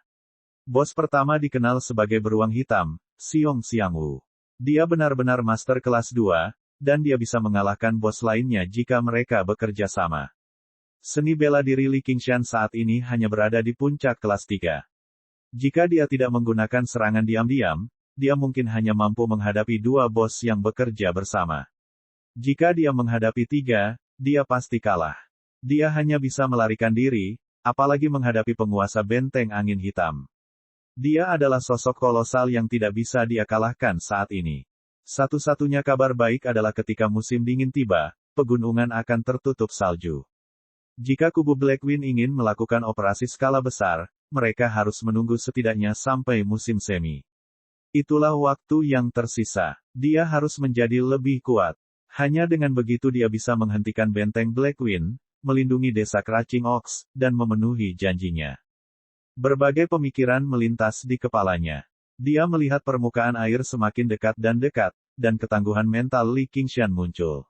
Bos pertama dikenal sebagai beruang hitam, Xiong Xiangwu. Dia benar-benar Master kelas 2, dan dia bisa mengalahkan bos lainnya jika mereka bekerja sama. Seni bela diri Li Qingshan saat ini hanya berada di puncak kelas 3. Jika dia tidak menggunakan serangan diam-diam, dia mungkin hanya mampu menghadapi 2 bos yang bekerja bersama. Jika dia menghadapi 3, dia pasti kalah. Dia hanya bisa melarikan diri, apalagi menghadapi penguasa benteng angin hitam. Dia adalah sosok kolosal yang tidak bisa dia kalahkan saat ini. Satu-satunya kabar baik adalah ketika musim dingin tiba, pegunungan akan tertutup salju. Jika kubu Blackwing ingin melakukan operasi skala besar, mereka harus menunggu setidaknya sampai musim semi. Itulah waktu yang tersisa. Dia harus menjadi lebih kuat. Hanya dengan begitu dia bisa menghentikan benteng Blackwing, melindungi desa Crouching Ox, dan memenuhi janjinya. Berbagai pemikiran melintas di kepalanya. Dia melihat permukaan air semakin dekat, dan ketangguhan mental Li Qingshan muncul.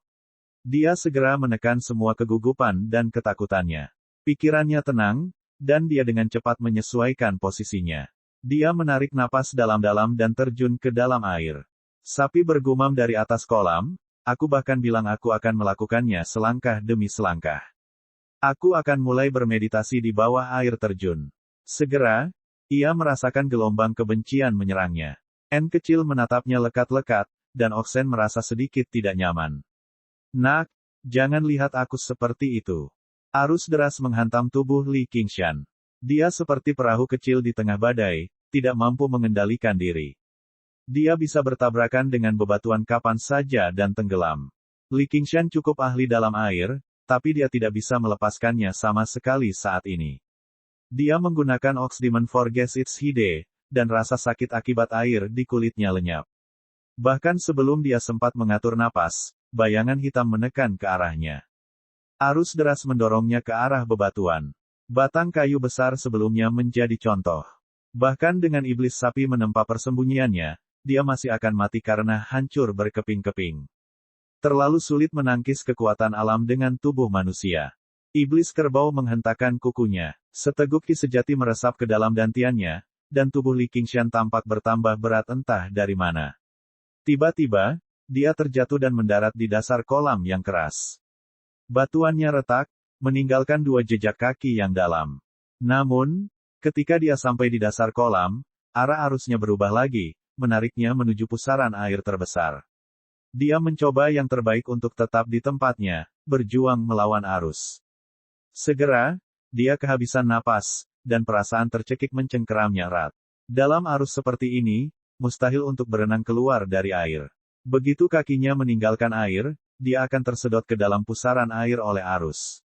Dia segera menekan semua kegugupan dan ketakutannya. Pikirannya tenang, dan dia dengan cepat menyesuaikan posisinya. Dia menarik napas dalam-dalam dan terjun ke dalam air. Sapi bergumam dari atas kolam, aku bahkan bilang aku akan melakukannya selangkah demi selangkah. Aku akan mulai bermeditasi di bawah air terjun. Segera, ia merasakan gelombang kebencian menyerangnya. N kecil menatapnya lekat-lekat, dan Oxen merasa sedikit tidak nyaman. Nak, jangan lihat aku seperti itu. Arus deras menghantam tubuh Li Qingshan. Dia seperti perahu kecil di tengah badai, tidak mampu mengendalikan diri. Dia bisa bertabrakan dengan bebatuan kapan saja dan tenggelam. Li Qingshan cukup ahli dalam air, tapi dia tidak bisa melepaskannya sama sekali saat ini. Dia menggunakan Ox Demon Forgets Its Hide, dan rasa sakit akibat air di kulitnya lenyap. Bahkan sebelum dia sempat mengatur napas, bayangan hitam menekan ke arahnya. Arus deras mendorongnya ke arah bebatuan. Batang kayu besar sebelumnya menjadi contoh. Bahkan dengan iblis sapi menempa persembunyiannya, dia masih akan mati karena hancur berkeping-keping. Terlalu sulit menangkis kekuatan alam dengan tubuh manusia. Iblis kerbau menghentakkan kukunya. Seteguk ki sejati meresap ke dalam dantiannya, dan tubuh Li Qingshan tampak bertambah berat entah dari mana. Tiba-tiba, dia terjatuh dan mendarat di dasar kolam yang keras. Batuannya retak, meninggalkan 2 jejak kaki yang dalam. Namun, ketika dia sampai di dasar kolam, arah arusnya berubah lagi, menariknya menuju pusaran air terbesar. Dia mencoba yang terbaik untuk tetap di tempatnya, berjuang melawan arus. Segera, dia kehabisan napas, dan perasaan tercekik mencengkeramnya erat. Dalam arus seperti ini, mustahil untuk berenang keluar dari air. Begitu kakinya meninggalkan air, dia akan tersedot ke dalam pusaran air oleh arus.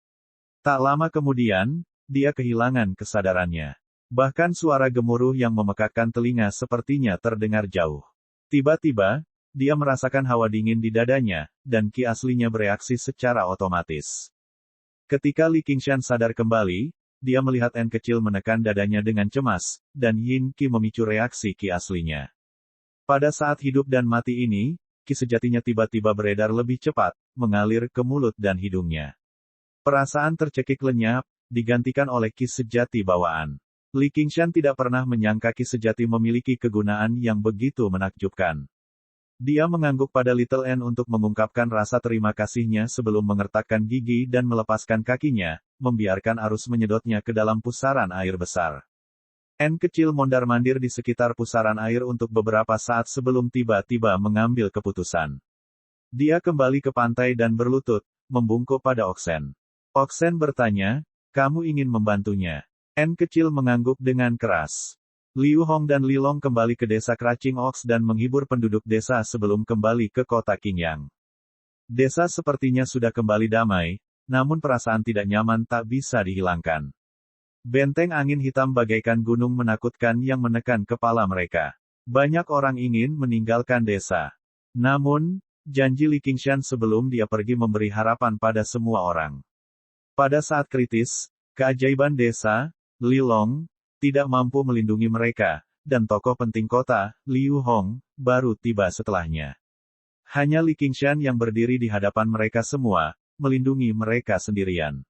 Tak lama kemudian, dia kehilangan kesadarannya. Bahkan suara gemuruh yang memekakkan telinga sepertinya terdengar jauh. Tiba-tiba, dia merasakan hawa dingin di dadanya, dan ki aslinya bereaksi secara otomatis. Ketika Li Qingshan sadar kembali, dia melihat N kecil menekan dadanya dengan cemas, dan Yin Qi memicu reaksi ki aslinya. Pada saat hidup dan mati ini, ki sejatinya tiba-tiba beredar lebih cepat, mengalir ke mulut dan hidungnya. Perasaan tercekik lenyap, digantikan oleh ki sejati bawaan. Li Qingshan tidak pernah menyangka ki sejati memiliki kegunaan yang begitu menakjubkan. Dia mengangguk pada Little N untuk mengungkapkan rasa terima kasihnya sebelum mengertakkan gigi dan melepaskan kakinya, membiarkan arus menyedotnya ke dalam pusaran air besar. N kecil mondar-mandir di sekitar pusaran air untuk beberapa saat sebelum tiba-tiba mengambil keputusan. Dia kembali ke pantai dan berlutut, membungkuk pada Oxen. Oxen bertanya, "Kamu ingin membantunya?" N kecil mengangguk dengan keras. Liu Hong dan Li Long kembali ke desa Crouching Ox dan menghibur penduduk desa sebelum kembali ke kota Qingyang. Desa sepertinya sudah kembali damai, namun perasaan tidak nyaman tak bisa dihilangkan. Benteng angin hitam bagaikan gunung menakutkan yang menekan kepala mereka. Banyak orang ingin meninggalkan desa. Namun, janji Li Qingshan sebelum dia pergi memberi harapan pada semua orang. Pada saat kritis, keajaiban desa, Li Long, tidak mampu melindungi mereka, dan tokoh penting kota, Liu Hong, baru tiba setelahnya. Hanya Li Qingshan yang berdiri di hadapan mereka semua, melindungi mereka sendirian.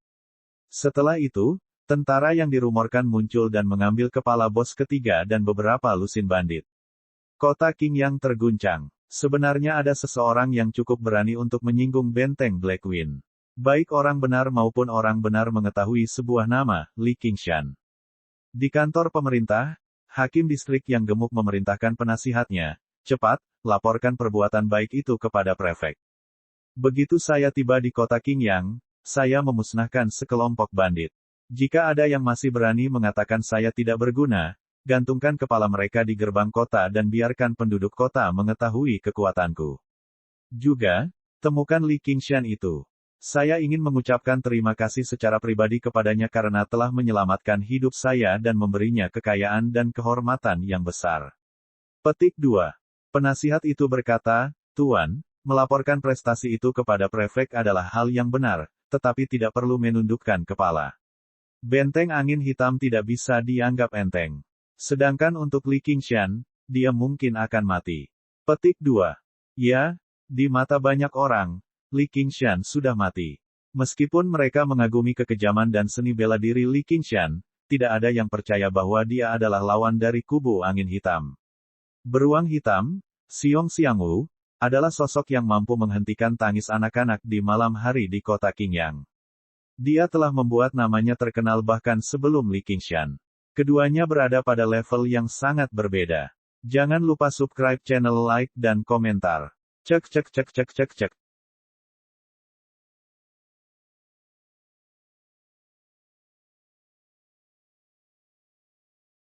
Setelah itu, tentara yang dirumorkan muncul dan mengambil kepala bos ketiga dan beberapa lusin bandit. Kota Qingyang terguncang. Sebenarnya ada seseorang yang cukup berani untuk menyinggung benteng Blackwing. Baik orang benar maupun orang benar mengetahui sebuah nama, Li Qingshan. Di kantor pemerintah, hakim distrik yang gemuk memerintahkan penasihatnya, cepat, laporkan perbuatan baik itu kepada prefek. Begitu saya tiba di kota Qingyang, saya memusnahkan sekelompok bandit. Jika ada yang masih berani mengatakan saya tidak berguna, gantungkan kepala mereka di gerbang kota dan biarkan penduduk kota mengetahui kekuatanku. Juga, temukan Li Qingshan itu. Saya ingin mengucapkan terima kasih secara pribadi kepadanya karena telah menyelamatkan hidup saya dan memberinya kekayaan dan kehormatan yang besar. Petik 2. Penasihat itu berkata, Tuan, melaporkan prestasi itu kepada prefek adalah hal yang benar, tetapi tidak perlu menundukkan kepala. Benteng angin hitam tidak bisa dianggap enteng. Sedangkan untuk Li Qingshan, dia mungkin akan mati. Petik 2. Ya, di mata banyak orang, Li Qingshan sudah mati. Meskipun mereka mengagumi kekejaman dan seni bela diri Li Qingshan, tidak ada yang percaya bahwa dia adalah lawan dari kubu angin hitam. Beruang hitam, Xiong Xiangwu, adalah sosok yang mampu menghentikan tangis anak-anak di malam hari di kota Qingyang. Dia telah membuat namanya terkenal bahkan sebelum Li Qingshan. Keduanya berada pada level yang sangat berbeda. Jangan lupa subscribe channel, like, dan komentar. Cek cek cek cek cek cek.